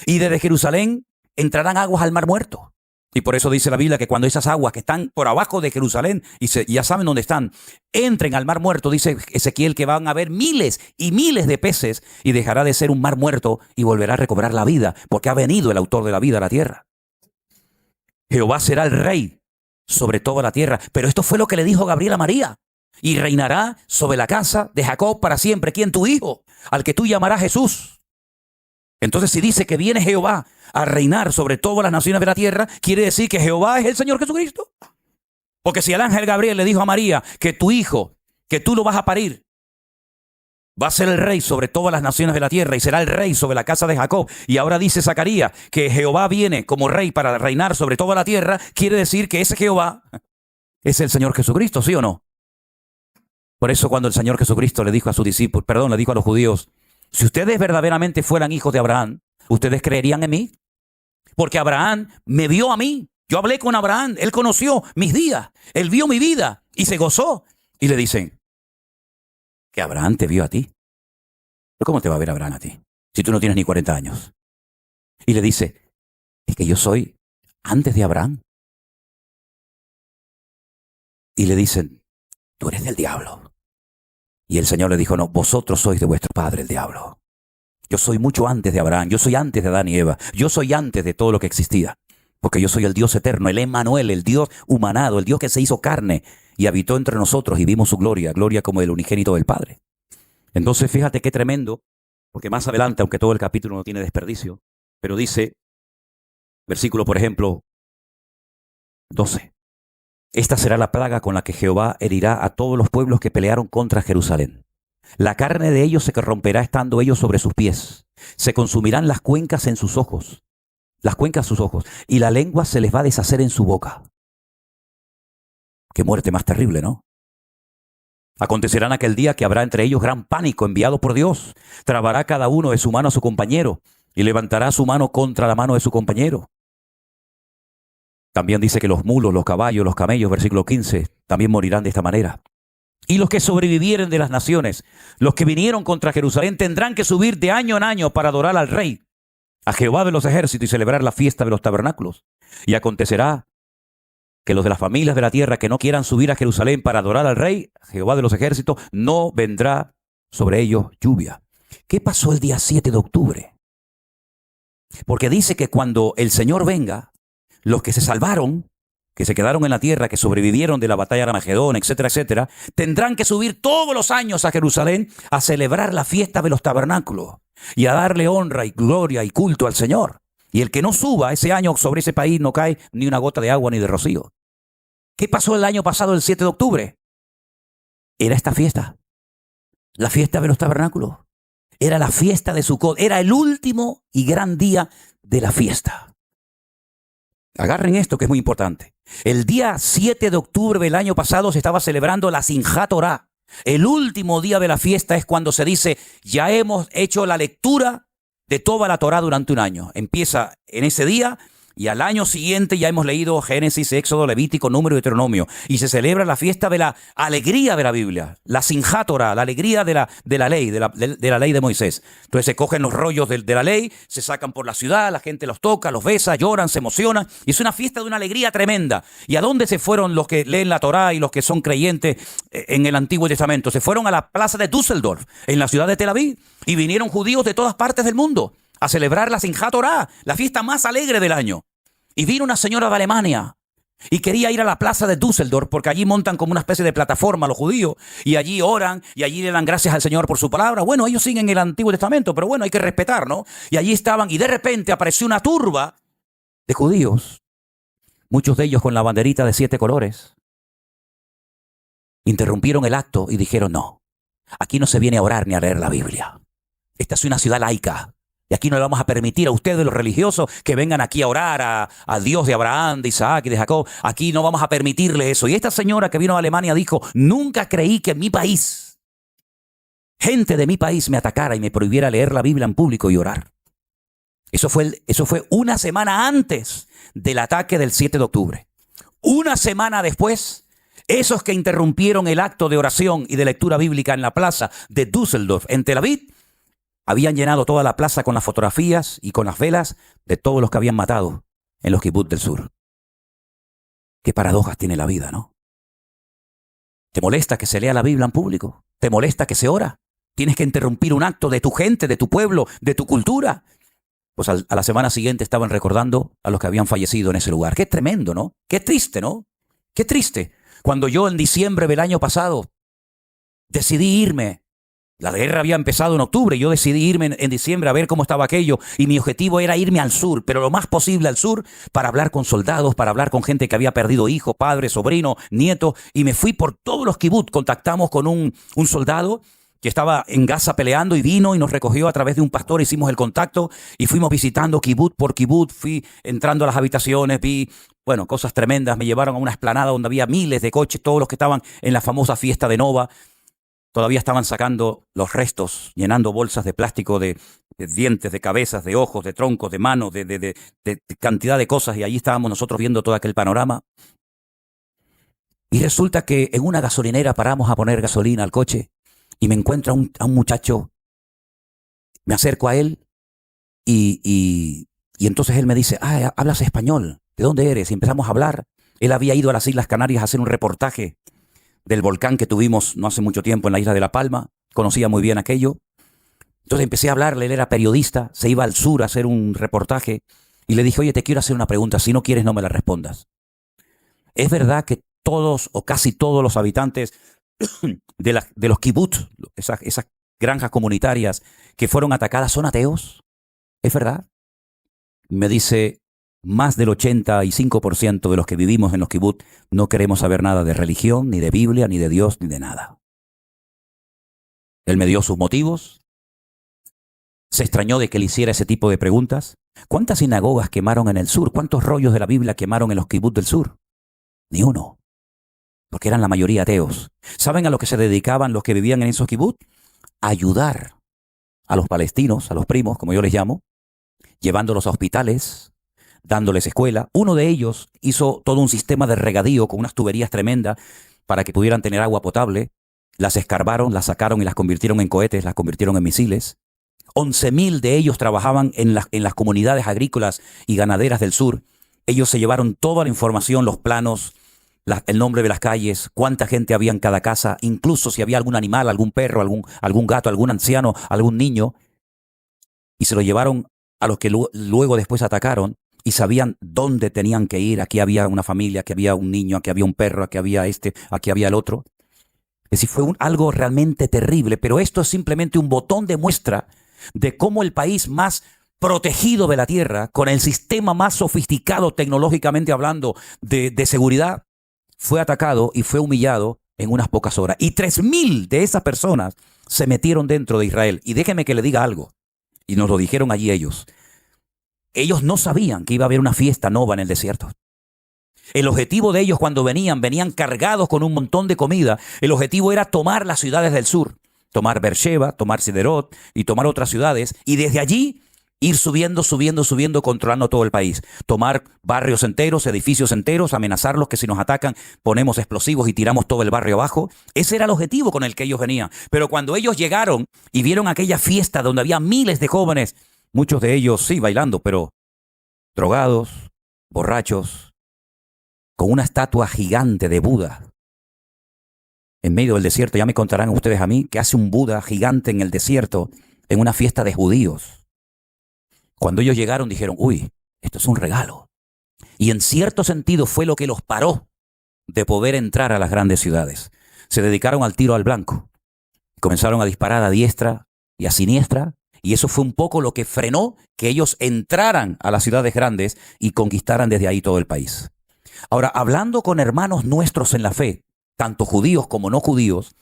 Y desde Jerusalén entrarán aguas al Mar Muerto. Y por eso dice la Biblia que cuando esas aguas que están por abajo de Jerusalén, y ya saben dónde están, entren al Mar Muerto, dice Ezequiel que van a haber miles y miles de peces y dejará de ser un mar muerto y volverá a recobrar la vida, porque ha venido el autor de la vida a la tierra. Jehová será el rey sobre toda la tierra. Pero esto fue lo que le dijo Gabriel a María. Y reinará sobre la casa de Jacob para siempre. ¿Quién? Tu hijo, al que tú llamarás Jesús. Entonces, si dice que viene Jehová a reinar sobre todas las naciones de la tierra, quiere decir que Jehová es el Señor Jesucristo. Porque si el ángel Gabriel le dijo a María que tu hijo, que tú lo vas a parir, va a ser el rey sobre todas las naciones de la tierra y será el rey sobre la casa de Jacob. Y ahora dice Zacarías que Jehová viene como rey para reinar sobre toda la tierra. Quiere decir que ese Jehová es el Señor Jesucristo, ¿sí o no? Por eso cuando el Señor Jesucristo le dijo a sus discípulos, le dijo a los judíos, si ustedes verdaderamente fueran hijos de Abraham, ¿ustedes creerían en mí? Porque Abraham me vio a mí. Yo hablé con Abraham, él conoció mis días, él vio mi vida y se gozó. Y le dicen, que Abraham te vio a ti. ¿Pero cómo te va a ver Abraham a ti? Si tú no tienes ni 40 años. Y le dice, es que yo soy antes de Abraham. Y le dicen, tú eres del diablo. Y el Señor le dijo, no, vosotros sois de vuestro padre el diablo. Yo soy mucho antes de Abraham, yo soy antes de Adán y Eva, yo soy antes de todo lo que existía. Porque yo soy el Dios eterno, el Emmanuel, el Dios humanado, el Dios que se hizo carne y habitó entre nosotros y vimos su gloria, gloria como el unigénito del Padre. Entonces fíjate qué tremendo, porque más adelante, aunque todo el capítulo no tiene desperdicio, pero dice, versículo por ejemplo 12. Esta será la plaga con la que Jehová herirá a todos los pueblos que pelearon contra Jerusalén. La carne de ellos se corromperá estando ellos sobre sus pies. Se consumirán las cuencas en sus ojos, y la lengua se les va a deshacer en su boca. Qué muerte más terrible, ¿no? Acontecerá en aquel día que habrá entre ellos gran pánico enviado por Dios. Trabará cada uno de su mano a su compañero y levantará su mano contra la mano de su compañero. También dice que los mulos, los caballos, los camellos, versículo 15, también morirán de esta manera. Y los que sobrevivieren de las naciones, los que vinieron contra Jerusalén, tendrán que subir de año en año para adorar al Rey, a Jehová de los ejércitos, y celebrar la fiesta de los tabernáculos. Y acontecerá que los de las familias de la tierra que no quieran subir a Jerusalén para adorar al Rey, a Jehová de los ejércitos, no vendrá sobre ellos lluvia. ¿Qué pasó el día 7 de octubre? Porque dice que cuando el Señor venga, los que se salvaron, que se quedaron en la tierra, que sobrevivieron de la batalla de Armagedón, etcétera, etcétera, tendrán que subir todos los años a Jerusalén a celebrar la fiesta de los tabernáculos y a darle honra y gloria y culto al Señor. Y el que no suba ese año sobre ese país no cae ni una gota de agua ni de rocío. ¿Qué pasó el año pasado, el 7 de octubre? Era esta fiesta, la fiesta de los tabernáculos. Era la fiesta de Sucot, era el último y gran día de la fiesta. Agarren esto que es muy importante. El día 7 de octubre del año pasado se estaba celebrando la Simchat Torah. El último día de la fiesta es cuando se dice, ya hemos hecho la lectura de toda la Torah durante un año. Empieza en ese día y al año siguiente ya hemos leído Génesis, Éxodo, Levítico, Número y Deuteronomio. Y se celebra la fiesta de la alegría de la Biblia, la Simchat Torah, la alegría de la ley, de la ley de Moisés. Entonces se cogen los rollos de la ley, se sacan por la ciudad, la gente los toca, los besa, lloran, se emocionan. Y es una fiesta de una alegría tremenda. ¿Y a dónde se fueron los que leen la Torah y los que son creyentes en el Antiguo Testamento? Se fueron a la plaza de Düsseldorf, en la ciudad de Tel Aviv. Y vinieron judíos de todas partes del mundo a celebrar la Simchat Torah, la fiesta más alegre del año. Y vino una señora de Alemania y quería ir a la plaza de Düsseldorf porque allí montan como una especie de plataforma los judíos y allí oran y allí le dan gracias al Señor por su palabra. Bueno, ellos siguen el Antiguo Testamento, pero bueno, hay que respetar, ¿no? Y allí estaban y de repente apareció una turba de judíos, muchos de ellos con la banderita de 7 colores. Interrumpieron el acto y dijeron, no, aquí no se viene a orar ni a leer la Biblia. Esta es una ciudad laica. Y aquí no le vamos a permitir a ustedes, los religiosos, que vengan aquí a orar a Dios de Abraham, de Isaac y de Jacob. Aquí no vamos a permitirle eso. Y esta señora que vino a Alemania dijo, nunca creí que en mi país, gente de mi país me atacara y me prohibiera leer la Biblia en público y orar. Eso fue una semana antes del ataque del 7 de octubre. Una semana después, esos que interrumpieron el acto de oración y de lectura bíblica en la plaza de Düsseldorf, en Tel Aviv, habían llenado toda la plaza con las fotografías y con las velas de todos los que habían matado en los kibbutz del sur. Qué paradojas tiene la vida, ¿no? ¿Te molesta que se lea la Biblia en público? ¿Te molesta que se ora? ¿Tienes que interrumpir un acto de tu gente, de tu pueblo, de tu cultura? Pues a la semana siguiente estaban recordando a los que habían fallecido en ese lugar. Qué tremendo, ¿no? Qué triste, ¿no? Qué triste. Cuando yo en diciembre del año pasado decidí irme. La guerra había empezado en octubre y yo decidí irme en diciembre a ver cómo estaba aquello y mi objetivo era irme al sur, pero lo más posible al sur para hablar con soldados, para hablar con gente que había perdido hijos, padres, sobrinos, nietos y me fui por todos los kibbutz. Contactamos con un soldado que estaba en Gaza peleando y vino y nos recogió a través de un pastor, hicimos el contacto y fuimos visitando kibbutz por kibbutz, fui entrando a las habitaciones, vi, bueno, cosas tremendas, me llevaron a una explanada donde había miles de coches, todos los que estaban en la famosa fiesta de Nova. Todavía estaban sacando los restos, llenando bolsas de plástico de dientes, de cabezas, de ojos, de troncos, de manos, de cantidad de cosas. Y allí estábamos nosotros viendo todo aquel panorama. Y resulta que en una gasolinera paramos a poner gasolina al coche y me encuentro a un muchacho Me acerco a él y entonces él me dice, hablas español, ¿de dónde eres? Y empezamos a hablar. Él había ido a las Islas Canarias a hacer un reportaje del volcán que tuvimos no hace mucho tiempo en la isla de La Palma. Conocía muy bien aquello. Entonces empecé a hablarle, él era periodista, se iba al sur a hacer un reportaje y le dije, oye, te quiero hacer una pregunta, si no quieres no me la respondas. ¿Es verdad que todos o casi todos los habitantes de los kibutz, esas granjas comunitarias que fueron atacadas, son ateos? ¿Es verdad? Me dice, más del 85% de los que vivimos en los kibutz no queremos saber nada de religión, ni de Biblia, ni de Dios, ni de nada. Él me dio sus motivos. Se extrañó de que le hiciera ese tipo de preguntas. ¿Cuántas sinagogas quemaron en el sur? ¿Cuántos rollos de la Biblia quemaron en los kibutz del sur? Ni uno. Porque eran la mayoría ateos. ¿Saben a lo que se dedicaban los que vivían en esos kibutz? A ayudar a los palestinos, a los primos, como yo les llamo, llevándolos a hospitales, dándoles escuela. Uno de ellos hizo todo un sistema de regadío con unas tuberías tremendas para que pudieran tener agua potable. Las escarbaron, las sacaron y las convirtieron en cohetes, las convirtieron en misiles. 11.000 de ellos trabajaban en las comunidades agrícolas y ganaderas del sur. Ellos se llevaron toda la información, los planos, el nombre de las calles, cuánta gente había en cada casa, incluso si había algún animal, algún perro, algún gato, algún anciano, algún niño. Y se lo llevaron a los que luego después atacaron y sabían dónde tenían que ir. Aquí había una familia, aquí había un niño, aquí había un perro, aquí había aquí había el otro. Es decir, fue algo realmente terrible, pero esto es simplemente un botón de muestra de cómo el país más protegido de la tierra, con el sistema más sofisticado tecnológicamente hablando de seguridad, fue atacado y fue humillado en unas pocas horas. Y 3.000 de esas personas se metieron dentro de Israel. Y déjeme que le diga algo, y nos lo dijeron allí ellos. Ellos no sabían que iba a haber una fiesta nova en el desierto. El objetivo de ellos cuando venían cargados con un montón de comida. El objetivo era tomar las ciudades del sur. Tomar Beersheba, tomar Siderot y tomar otras ciudades. Y desde allí ir subiendo, controlando todo el país. Tomar barrios enteros, edificios enteros, amenazarlos que si nos atacan ponemos explosivos y tiramos todo el barrio abajo. Ese era el objetivo con el que ellos venían. Pero cuando ellos llegaron y vieron aquella fiesta donde había miles de jóvenes, muchos de ellos sí bailando, pero drogados, borrachos, con una estatua gigante de Buda en medio del desierto. Ya me contarán ustedes a mí qué hace un Buda gigante en el desierto en una fiesta de judíos. Cuando ellos llegaron dijeron, uy, esto es un regalo. Y en cierto sentido fue lo que los paró de poder entrar a las grandes ciudades. Se dedicaron al tiro al blanco. Comenzaron a disparar a diestra y a siniestra. Y eso fue un poco lo que frenó que ellos entraran a las ciudades grandes y conquistaran desde ahí todo el país. Ahora, hablando con hermanos nuestros en la fe, tanto judíos como no judíos,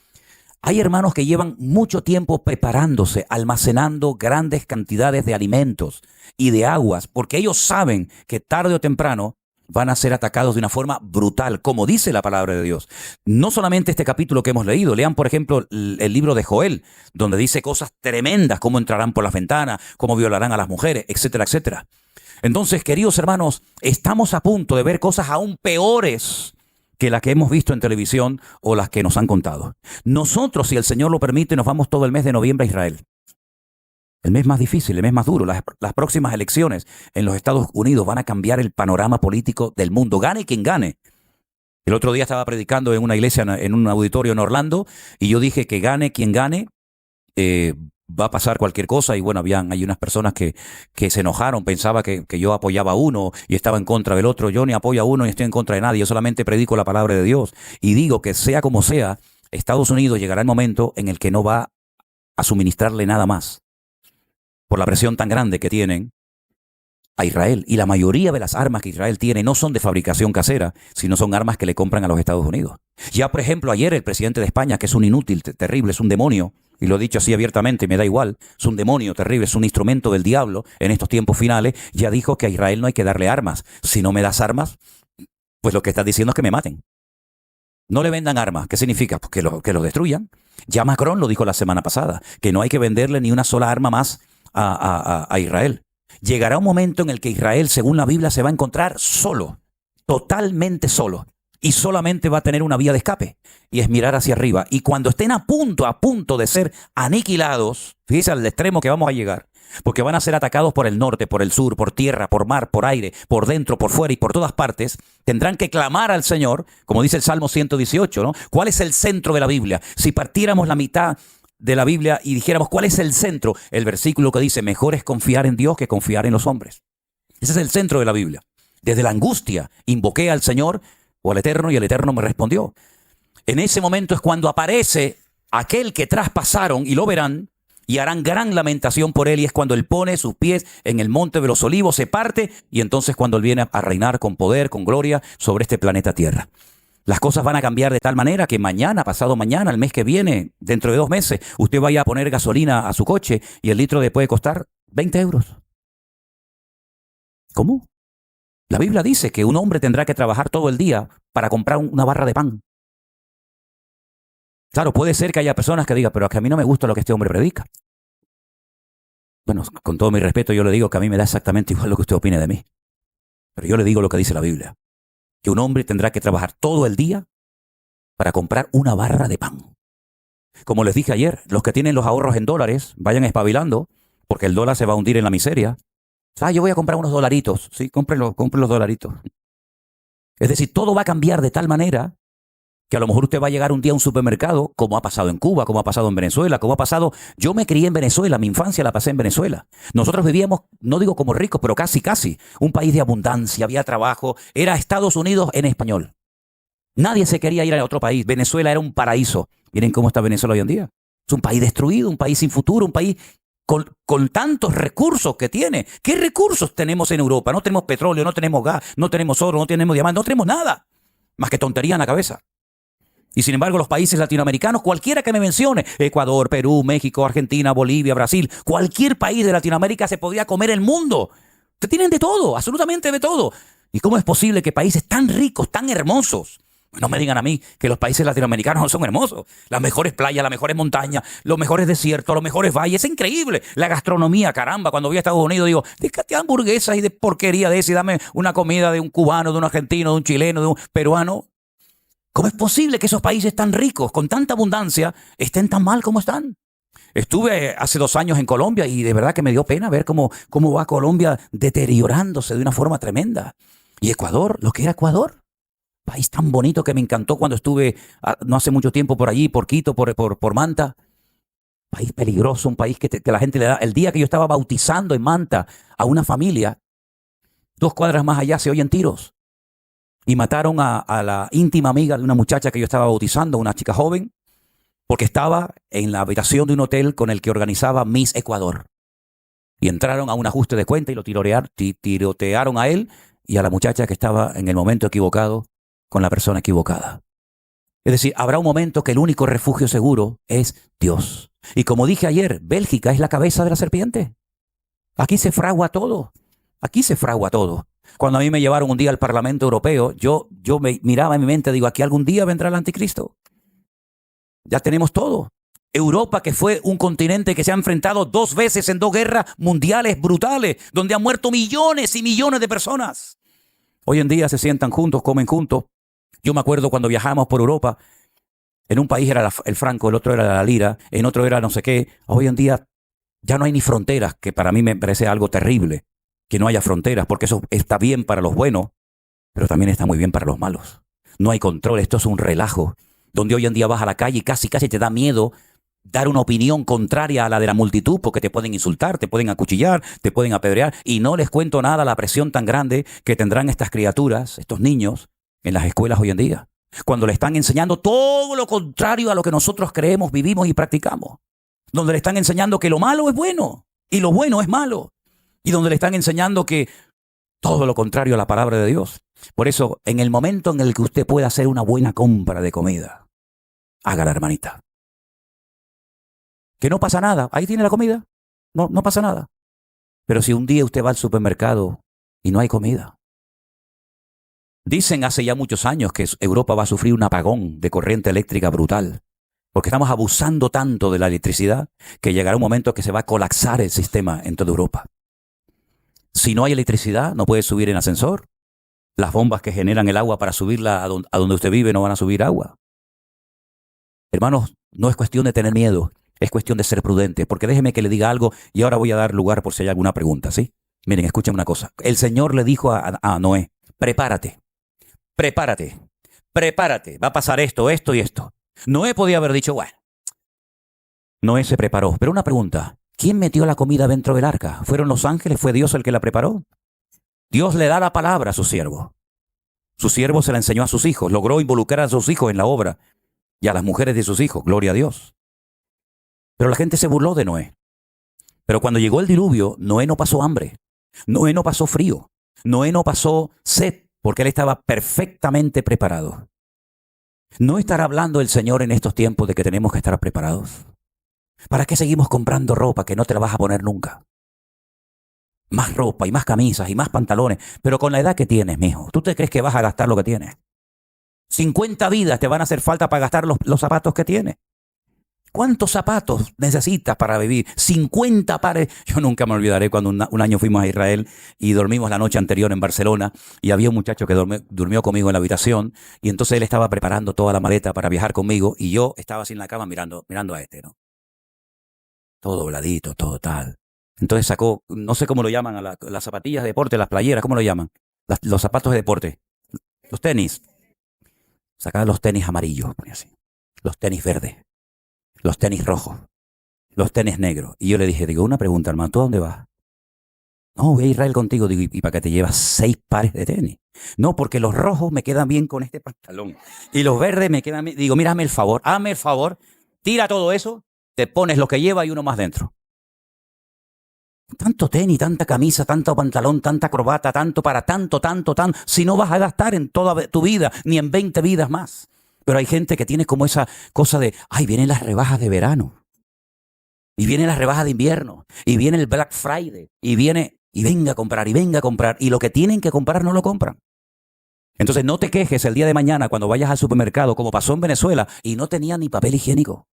hay hermanos que llevan mucho tiempo preparándose, almacenando grandes cantidades de alimentos y de aguas, porque ellos saben que tarde o temprano van a ser atacados de una forma brutal, como dice la palabra de Dios. No solamente este capítulo que hemos leído, lean por ejemplo el libro de Joel, donde dice cosas tremendas, cómo entrarán por las ventanas, cómo violarán a las mujeres, etcétera, etcétera. Entonces, queridos hermanos, estamos a punto de ver cosas aún peores que las que hemos visto en televisión o las que nos han contado. Nosotros, si el Señor lo permite, nos vamos todo el mes de noviembre a Israel. El mes más difícil, el mes más duro. Las próximas elecciones en los Estados Unidos van a cambiar el panorama político del mundo. Gane quien gane. El otro día estaba predicando en una iglesia, en un auditorio en Orlando, y yo dije que gane quien gane, va a pasar cualquier cosa. Y bueno, hay unas personas que se enojaron, pensaba que yo apoyaba a uno y estaba en contra del otro. Yo ni apoyo a uno ni estoy en contra de nadie, yo solamente predico la palabra de Dios y digo que sea como sea, Estados Unidos llegará el momento en el que no va a suministrarle nada más por la presión tan grande que tienen a Israel. Y la mayoría de las armas que Israel tiene no son de fabricación casera, sino son armas que le compran a los Estados Unidos. Ya, por ejemplo, ayer el presidente de España, que es un inútil, terrible, es un demonio, y lo he dicho así abiertamente, me da igual, es un demonio terrible, es un instrumento del diablo en estos tiempos finales, ya dijo que a Israel no hay que darle armas. Si no me das armas, pues lo que estás diciendo es que me maten. No le vendan armas. ¿Qué significa? Pues que lo destruyan. Ya Macron lo dijo la semana pasada, que no hay que venderle ni una sola arma más a Israel. Llegará un momento en el que Israel, según la Biblia, se va a encontrar solo, totalmente solo. y solamente va a tener una vía de escape, y es mirar hacia arriba. Y cuando estén a punto de ser aniquilados, fíjense al extremo que vamos a llegar, porque van a ser atacados por el norte, por el sur, por tierra, por mar, por aire, por dentro, por fuera y por todas partes, tendrán que clamar al Señor, como dice el Salmo 118, ¿no? ¿Cuál es el centro de la Biblia? Si partiéramos la mitad de la Biblia y dijéramos, ¿cuál es el centro? El versículo que dice, mejor es confiar en Dios que confiar en los hombres. Ese es el centro de la Biblia. Desde la angustia, invoqué al Señor o al Eterno y el Eterno me respondió. En ese momento es cuando aparece aquel que traspasaron y lo verán y harán gran lamentación por él, y es cuando él pone sus pies en el monte de los olivos, se parte, y entonces cuando él viene a reinar con poder, con gloria sobre este planeta Tierra. Las cosas van a cambiar de tal manera que mañana, pasado mañana, el mes que viene, dentro de 2 meses, usted vaya a poner gasolina a su coche y el litro le puede costar 20 euros. ¿Cómo? La Biblia dice que un hombre tendrá que trabajar todo el día para comprar una barra de pan. Claro, puede ser que haya personas que digan, pero es que a mí no me gusta lo que este hombre predica. Bueno, con todo mi respeto, yo le digo que a mí me da exactamente igual lo que usted opine de mí. Pero yo le digo lo que dice la Biblia. Que un hombre tendrá que trabajar todo el día para comprar una barra de pan. Como les dije ayer, los que tienen los ahorros en dólares, vayan espabilando, porque el dólar se va a hundir en la miseria. Yo voy a comprar unos dolaritos. Sí, compren los dolaritos. Es decir, todo va a cambiar de tal manera que a lo mejor usted va a llegar un día a un supermercado, como ha pasado en Cuba, como ha pasado en Venezuela, como ha pasado... Yo me crié en Venezuela, mi infancia la pasé en Venezuela. Nosotros vivíamos, no digo como ricos, pero casi, un país de abundancia, había trabajo, era Estados Unidos en español. Nadie se quería ir a otro país. Venezuela era un paraíso. Miren cómo está Venezuela hoy en día. Es un país destruido, un país sin futuro, un país con tantos recursos que tiene. ¿Qué recursos tenemos en Europa? No tenemos petróleo, no tenemos gas, no tenemos oro, no tenemos diamantes, no tenemos nada. Más que tontería en la cabeza. Y sin embargo, los países latinoamericanos, cualquiera que me mencione, Ecuador, Perú, México, Argentina, Bolivia, Brasil, cualquier país de Latinoamérica se podría comer el mundo. Ustedes tienen de todo, absolutamente de todo. ¿Y cómo es posible que países tan ricos, tan hermosos, no me digan a mí que los países latinoamericanos no son hermosos? Las mejores playas, las mejores montañas, los mejores desiertos, los mejores valles. Es increíble. La gastronomía, caramba. Cuando voy a Estados Unidos digo, déjate hamburguesas y de porquería de ese y dame una comida de un cubano, de un argentino, de un chileno, de un peruano. ¿Cómo es posible que esos países tan ricos, con tanta abundancia, estén tan mal como están? Estuve hace 2 años en Colombia y de verdad que me dio pena ver cómo va Colombia deteriorándose de una forma tremenda. Y Ecuador, lo que era Ecuador. País tan bonito que me encantó cuando estuve no hace mucho tiempo por allí, por Quito, por Manta. País peligroso, un país que la gente le da. El día que yo estaba bautizando en Manta a una familia, 2 cuadras más allá se oyen tiros. Y mataron a la íntima amiga de una muchacha que yo estaba bautizando, una chica joven, porque estaba en la habitación de un hotel con el que organizaba Miss Ecuador. Y entraron a un ajuste de cuenta y lo tirotearon a él y a la muchacha que estaba en el momento equivocado con la persona equivocada. Es decir, habrá un momento que el único refugio seguro es Dios. Y como dije ayer, Bélgica es la cabeza de la serpiente. Aquí se fragua todo. Aquí se fragua todo. Cuando a mí me llevaron un día al Parlamento Europeo, yo me miraba en mi mente, digo, aquí algún día vendrá el anticristo. Ya tenemos todo. Europa, que fue un continente que se ha enfrentado 2 veces en 2 guerras mundiales brutales, donde han muerto millones y millones de personas. Hoy en día se sientan juntos, comen juntos. Yo me acuerdo cuando viajamos por Europa, en un país era el franco, el otro era la lira, en otro era no sé qué. Hoy en día ya no hay ni fronteras, que para mí me parece algo terrible. Que no haya fronteras, porque eso está bien para los buenos, pero también está muy bien para los malos. No hay control, esto es un relajo, donde hoy en día vas a la calle y casi te da miedo dar una opinión contraria a la de la multitud, porque te pueden insultar, te pueden acuchillar, te pueden apedrear, y no les cuento nada la presión tan grande que tendrán estas criaturas, estos niños, en las escuelas hoy en día, cuando le están enseñando todo lo contrario a lo que nosotros creemos, vivimos y practicamos, donde le están enseñando que lo malo es bueno y lo bueno es malo. Y donde le están enseñando que todo lo contrario a la palabra de Dios. Por eso, en el momento en el que usted pueda hacer una buena compra de comida, hágala, hermanita. Que no pasa nada. Ahí tiene la comida. No pasa nada. Pero si un día usted va al supermercado y no hay comida. Dicen hace ya muchos años que Europa va a sufrir un apagón de corriente eléctrica brutal. Porque estamos abusando tanto de la electricidad que llegará un momento que se va a colapsar el sistema en toda Europa. Si no hay electricidad, no puedes subir en ascensor, Las bombas que generan el agua para subirla a donde usted vive no van a subir agua. Hermanos, no es cuestión de tener miedo, es cuestión de ser prudente, porque déjeme que le diga algo y ahora voy a dar lugar por si hay alguna pregunta, ¿sí? Miren, escuchen una cosa. El Señor le dijo a Noé, prepárate, prepárate, prepárate, va a pasar esto, esto y esto. Noé podía haber dicho, bueno, Noé se preparó. Pero una pregunta, ¿quién metió la comida dentro del arca? ¿Fueron los ángeles? ¿Fue Dios el que la preparó? Dios le da la palabra a su siervo. Su siervo se la enseñó a sus hijos, logró involucrar a sus hijos en la obra y a las mujeres de sus hijos, gloria a Dios. Pero la gente se burló de Noé. Pero cuando llegó el diluvio, Noé no pasó hambre, Noé no pasó frío, Noé no pasó sed, porque él estaba perfectamente preparado. ¿No estará hablando el Señor en estos tiempos de que tenemos que estar preparados? ¿Para qué seguimos comprando ropa que no te la vas a poner nunca? Más ropa y más camisas y más pantalones, pero con la edad que tienes, mijo, ¿tú te crees que vas a gastar lo que tienes? 50 vidas te van a hacer falta para gastar los zapatos que tienes. ¿Cuántos zapatos necesitas para vivir? 50 pares. Yo nunca me olvidaré cuando un año fuimos a Israel y dormimos la noche anterior en Barcelona y había un muchacho que durmió conmigo en la habitación y entonces él estaba preparando toda la maleta para viajar conmigo y yo estaba así en la cama mirando a este, ¿no? Todo dobladito, todo tal. Entonces sacó, no sé cómo lo llaman, a las zapatillas de deporte, las playeras, ¿cómo lo llaman? Los zapatos de deporte, los tenis. Sacaba los tenis amarillos, así, los tenis verdes, los tenis rojos, los tenis negros. Y yo le dije, una pregunta, hermano, ¿tú a dónde vas? No, voy a Israel contigo. Digo, ¿y para qué te llevas 6 pares de tenis? No, porque los rojos me quedan bien con este pantalón. Y los verdes me quedan bien. Digo, mira, hazme el favor, tira todo eso, te pones lo que lleva y uno más dentro. Tanto tenis, tanta camisa, tanto pantalón, tanta corbata, tanto para tanto, si no vas a gastar en toda tu vida, ni en 20 vidas más. Pero hay gente que tiene como esa cosa de, ay, vienen las rebajas de verano, y vienen las rebajas de invierno, y viene el Black Friday, y venga a comprar, y lo que tienen que comprar no lo compran. Entonces no te quejes el día de mañana cuando vayas al supermercado, como pasó en Venezuela, y no tenían ni papel higiénico.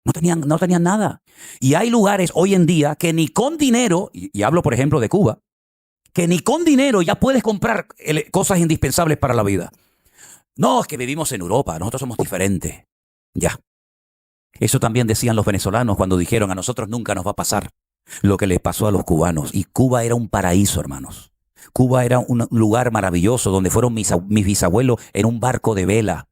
No tenían nada. Y hay lugares hoy en día que ni con dinero, y hablo por ejemplo de Cuba, que ni con dinero ya puedes comprar cosas indispensables para la vida. No, es que vivimos en Europa, nosotros somos diferentes. Ya. Eso también decían los venezolanos cuando dijeron, a nosotros nunca nos va a pasar lo que les pasó a los cubanos. Y Cuba era un paraíso, hermanos. Cuba era un lugar maravilloso donde fueron mis bisabuelos en un barco de vela.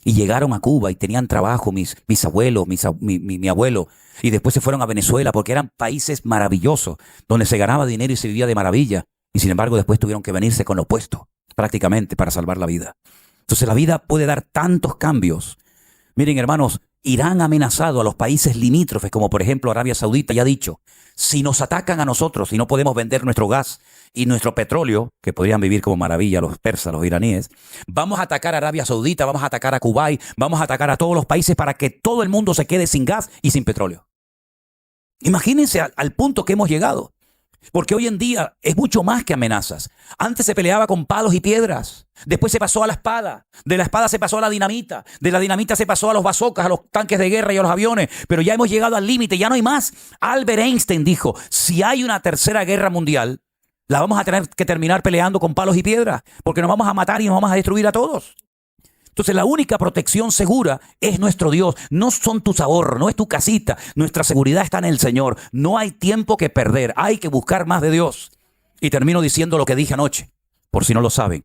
Y llegaron a Cuba y tenían trabajo mis abuelos, mi abuelo. Y después se fueron a Venezuela porque eran países maravillosos, donde se ganaba dinero y se vivía de maravilla. Y sin embargo después tuvieron que venirse con lo opuesto, prácticamente, para salvar la vida. Entonces la vida puede dar tantos cambios. Miren, hermanos, Irán ha amenazado a los países limítrofes, como por ejemplo Arabia Saudita, y ha dicho, si nos atacan a nosotros y no podemos vender nuestro gas y nuestro petróleo, que podrían vivir como maravilla los persas, los iraníes, vamos a atacar a Arabia Saudita, vamos a atacar a Kuwait, vamos a atacar a todos los países para que todo el mundo se quede sin gas y sin petróleo. Imagínense al punto que hemos llegado. Porque hoy en día es mucho más que amenazas. Antes se peleaba con palos y piedras. Después se pasó a la espada. De la espada se pasó a la dinamita. De la dinamita se pasó a los bazocas, a los tanques de guerra y a los aviones. Pero ya hemos llegado al límite, ya no hay más. Albert Einstein dijo, si hay una tercera guerra mundial, la vamos a tener que terminar peleando con palos y piedras. Porque nos vamos a matar y nos vamos a destruir a todos. Entonces la única protección segura es nuestro Dios. No son tus ahorros, no es tu casita. Nuestra seguridad está en el Señor. No hay tiempo que perder. Hay que buscar más de Dios. Y termino diciendo lo que dije anoche, por si no lo saben.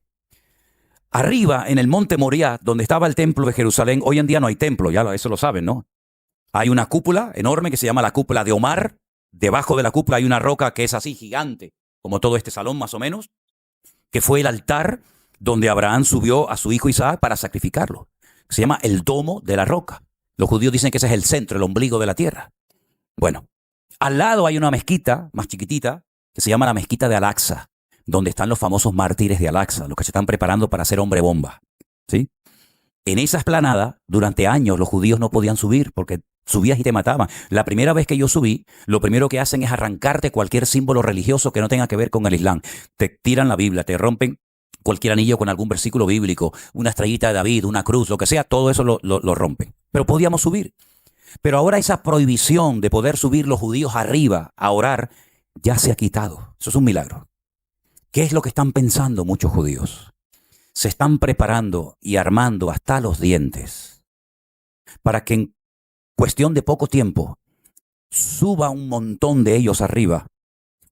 Arriba en el monte Moriah, donde estaba el templo de Jerusalén, hoy en día no hay templo, ya eso lo saben, ¿no? Hay una cúpula enorme que se llama la cúpula de Omar. Debajo de la cúpula hay una roca que es así gigante, como todo este salón más o menos, que fue el altar donde Abraham subió a su hijo Isaac para sacrificarlo. Se llama el domo de la roca. Los judíos dicen que ese es el centro, el ombligo de la tierra. Bueno, al lado hay una mezquita más chiquitita que se llama la mezquita de Al-Aqsa, donde están los famosos mártires de Al-Aqsa, los que se están preparando para ser hombre bomba, ¿sí? En esa explanada, durante años, los judíos no podían subir porque subías y te mataban. La primera vez que yo subí, lo primero que hacen es arrancarte cualquier símbolo religioso que no tenga que ver con el Islam. Te tiran la Biblia, te rompen cualquier anillo con algún versículo bíblico, una estrellita de David, una cruz, lo que sea, todo eso lo rompen. Pero podíamos subir. Pero ahora esa prohibición de poder subir los judíos arriba a orar ya se ha quitado. Eso es un milagro. ¿Qué es lo que están pensando muchos judíos? Se están preparando y armando hasta los dientes para que en cuestión de poco tiempo suba un montón de ellos arriba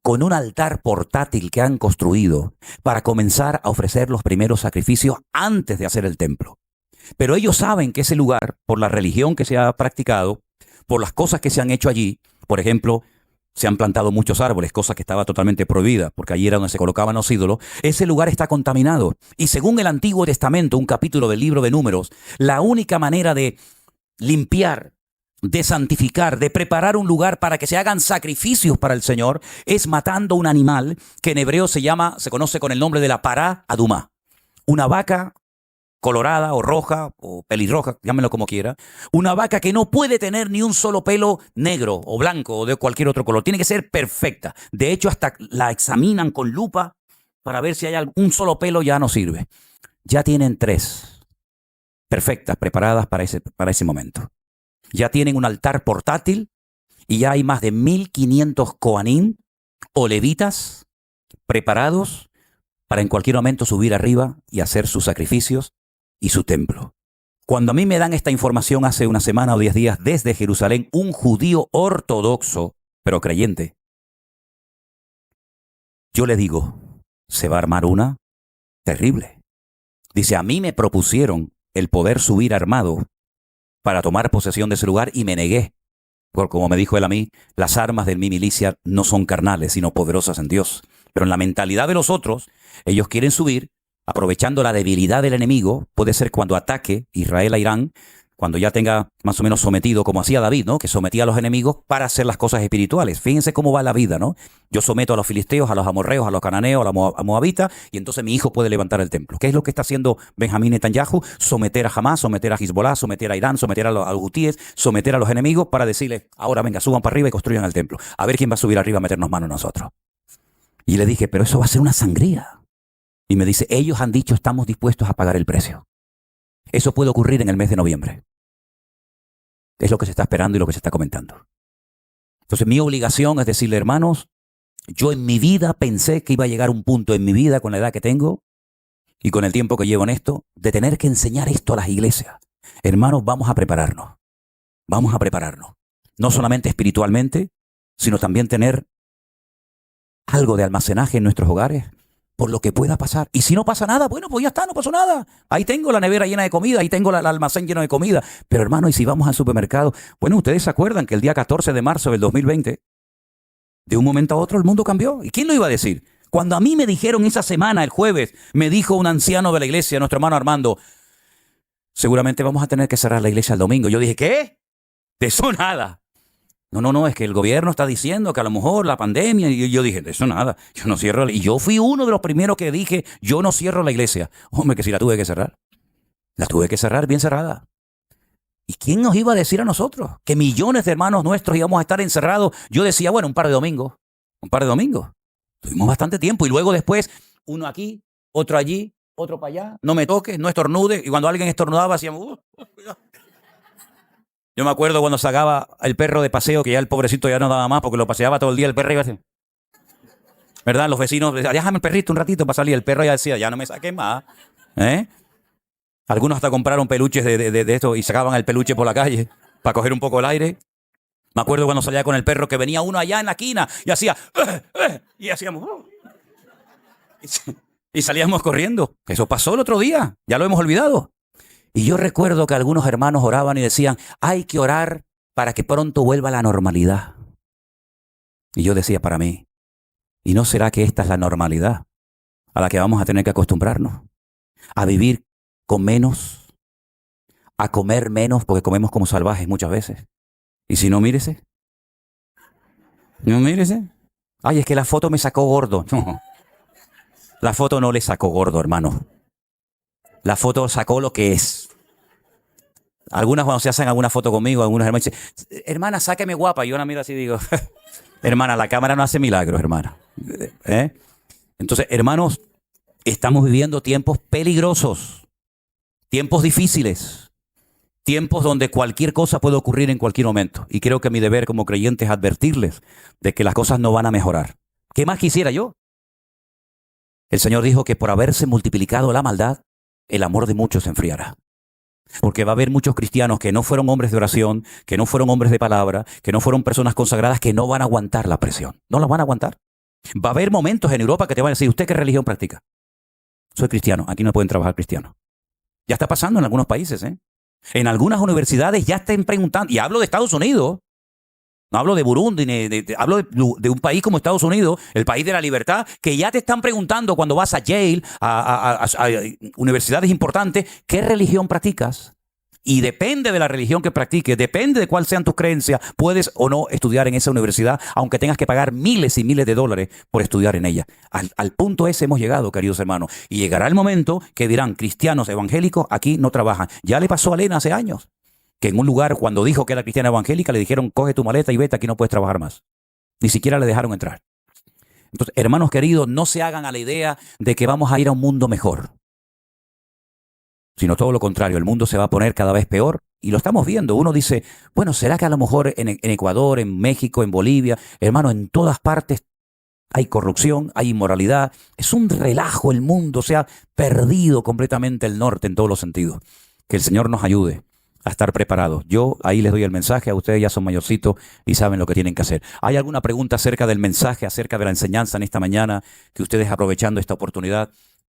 con un altar portátil que han construido para comenzar a ofrecer los primeros sacrificios antes de hacer el templo. Pero ellos saben que ese lugar, por la religión que se ha practicado, por las cosas que se han hecho allí, por ejemplo, se han plantado muchos árboles, cosa que estaba totalmente prohibida, porque allí era donde se colocaban los ídolos, ese lugar está contaminado. Y según el Antiguo Testamento, un capítulo del libro de Números, la única manera de limpiar, de santificar, de preparar un lugar para que se hagan sacrificios para el Señor, es matando un animal que en hebreo se conoce con el nombre de la pará adumá. Una vaca colorada o roja o pelirroja, llámenlo como quiera. Una vaca que no puede tener ni un solo pelo negro o blanco o de cualquier otro color. Tiene que ser perfecta. De hecho, hasta la examinan con lupa para ver si hay un solo pelo, ya no sirve. Ya tienen 3 perfectas, preparadas para ese momento. Ya tienen un altar portátil y ya hay más de 1500 coanín o levitas preparados para en cualquier momento subir arriba y hacer sus sacrificios y su templo. Cuando a mí me dan esta información hace una semana o 10 días desde Jerusalén, un judío ortodoxo, pero creyente, yo le digo, se va a armar una terrible. Dice, a mí me propusieron el poder subir armado para tomar posesión de ese lugar y me negué. Porque como me dijo él a mí, las armas de mi milicia no son carnales, sino poderosas en Dios. Pero en la mentalidad de los otros, ellos quieren subir, aprovechando la debilidad del enemigo, puede ser cuando ataque Israel a Irán, cuando ya tenga más o menos sometido, como hacía David, ¿no? Que sometía a los enemigos para hacer las cosas espirituales. Fíjense cómo va la vida, ¿no? Yo someto a los filisteos, a los amorreos, a los cananeos, a moabitas, y entonces mi hijo puede levantar el templo. ¿Qué es lo que está haciendo Benjamín Netanyahu? Someter a Hamás, someter a Hezbollah, someter a Irán, someter a los hutíes, someter a los enemigos para decirles, ahora venga, suban para arriba y construyan el templo. A ver quién va a subir arriba a meternos mano a nosotros. Y le dije, pero eso va a ser una sangría. Y me dice, ellos han dicho, estamos dispuestos a pagar el precio. Eso puede ocurrir en el mes de noviembre. Es lo que se está esperando y lo que se está comentando. Entonces mi obligación es decirle, hermanos, yo en mi vida pensé que iba a llegar un punto en mi vida con la edad que tengo y con el tiempo que llevo en esto, de tener que enseñar esto a las iglesias. Hermanos, vamos a prepararnos. Vamos a prepararnos. No solamente espiritualmente, sino también tener algo de almacenaje en nuestros hogares por lo que pueda pasar. Y si no pasa nada, bueno, pues ya está, no pasó nada. Ahí tengo la nevera llena de comida, ahí tengo el almacén lleno de comida. Pero hermano, ¿y si vamos al supermercado? Bueno, ustedes se acuerdan que el día 14 de marzo del 2020, de un momento a otro el mundo cambió. ¿Y quién lo iba a decir? Cuando a mí me dijeron esa semana, el jueves, me dijo un anciano de la iglesia, nuestro hermano Armando, seguramente vamos a tener que cerrar la iglesia el domingo. Yo dije, ¿qué? De eso nada. No, es que el gobierno está diciendo que a lo mejor la pandemia, y yo dije, de eso nada, yo no cierro, y yo fui uno de los primeros que dije, yo no cierro la iglesia. Hombre, que si la tuve que cerrar bien cerrada. ¿Y quién nos iba a decir a nosotros que millones de hermanos nuestros íbamos a estar encerrados? Yo decía, bueno, un par de domingos. Tuvimos bastante tiempo, y luego después, uno aquí, otro allí, otro para allá, no me toques, no estornudes, y cuando alguien estornudaba, hacíamos, cuidado. Yo me acuerdo cuando sacaba el perro de paseo, que ya el pobrecito ya no daba más porque lo paseaba todo el día el perro. Iba así. ¿Verdad? Los vecinos decían, déjame el perrito un ratito para salir. El perro ya decía, ya no me saques más. Algunos hasta compraron peluches de esto y sacaban el peluche por la calle para coger un poco el aire. Me acuerdo cuando salía con el perro que venía uno allá en la esquina y hacía, y hacíamos, y salíamos corriendo. Eso pasó el otro día, ya lo hemos olvidado. Y yo recuerdo que algunos hermanos oraban y decían, hay que orar para que pronto vuelva la normalidad. Y yo decía para mí, ¿y no será que esta es la normalidad a la que vamos a tener que acostumbrarnos? A vivir con menos, a comer menos, porque comemos como salvajes muchas veces. Y si no, mírese. No, mírese. Ay, es que la foto me sacó gordo. No. La foto no le sacó gordo, hermano. La foto sacó lo que es. Algunas cuando se hacen alguna foto conmigo, algunos hermanos dicen, hermana, sáqueme guapa. Y yo la miro así y digo, hermana, la cámara no hace milagros, hermana. Entonces, hermanos, estamos viviendo tiempos peligrosos, tiempos difíciles, tiempos donde cualquier cosa puede ocurrir en cualquier momento. Y creo que mi deber como creyente es advertirles de que las cosas no van a mejorar. ¿Qué más quisiera yo? El Señor dijo que por haberse multiplicado la maldad, el amor de muchos se enfriará. Porque va a haber muchos cristianos que no fueron hombres de oración, que no fueron hombres de palabra, que no fueron personas consagradas, que no van a aguantar la presión. No la van a aguantar. Va a haber momentos en Europa que te van a decir, ¿usted qué religión practica? Soy cristiano, aquí no pueden trabajar cristianos. Ya está pasando en algunos países, ¿eh? En algunas universidades ya están preguntando, y hablo de Estados Unidos, no hablo de Burundi, hablo de un país como Estados Unidos, el país de la libertad, que ya te están preguntando cuando vas a Yale, a universidades importantes, ¿qué religión practicas? Y depende de la religión que practiques, depende de cuáles sean tus creencias, puedes o no estudiar en esa universidad, aunque tengas que pagar miles y miles de dólares por estudiar en ella. Al punto ese hemos llegado, queridos hermanos. Y llegará el momento que dirán, cristianos evangélicos aquí no trabajan. Ya le pasó a Elena hace años, que en un lugar, cuando dijo que era cristiana evangélica, le dijeron, coge tu maleta y vete, aquí no puedes trabajar más. Ni siquiera le dejaron entrar. Entonces, hermanos queridos, no se hagan a la idea de que vamos a ir a un mundo mejor, sino todo lo contrario, el mundo se va a poner cada vez peor y lo estamos viendo. Uno dice, bueno, ¿será que a lo mejor en Ecuador, en México, en Bolivia, hermano, en todas partes hay corrupción, hay inmoralidad? Es un relajo el mundo, se ha perdido completamente el norte en todos los sentidos. Que el Señor nos ayude a estar preparados. Yo ahí les doy el mensaje, a ustedes ya son mayorcitos y saben lo que tienen que hacer. ¿Hay alguna pregunta acerca del mensaje, acerca de la enseñanza en esta mañana, que ustedes aprovechando esta oportunidad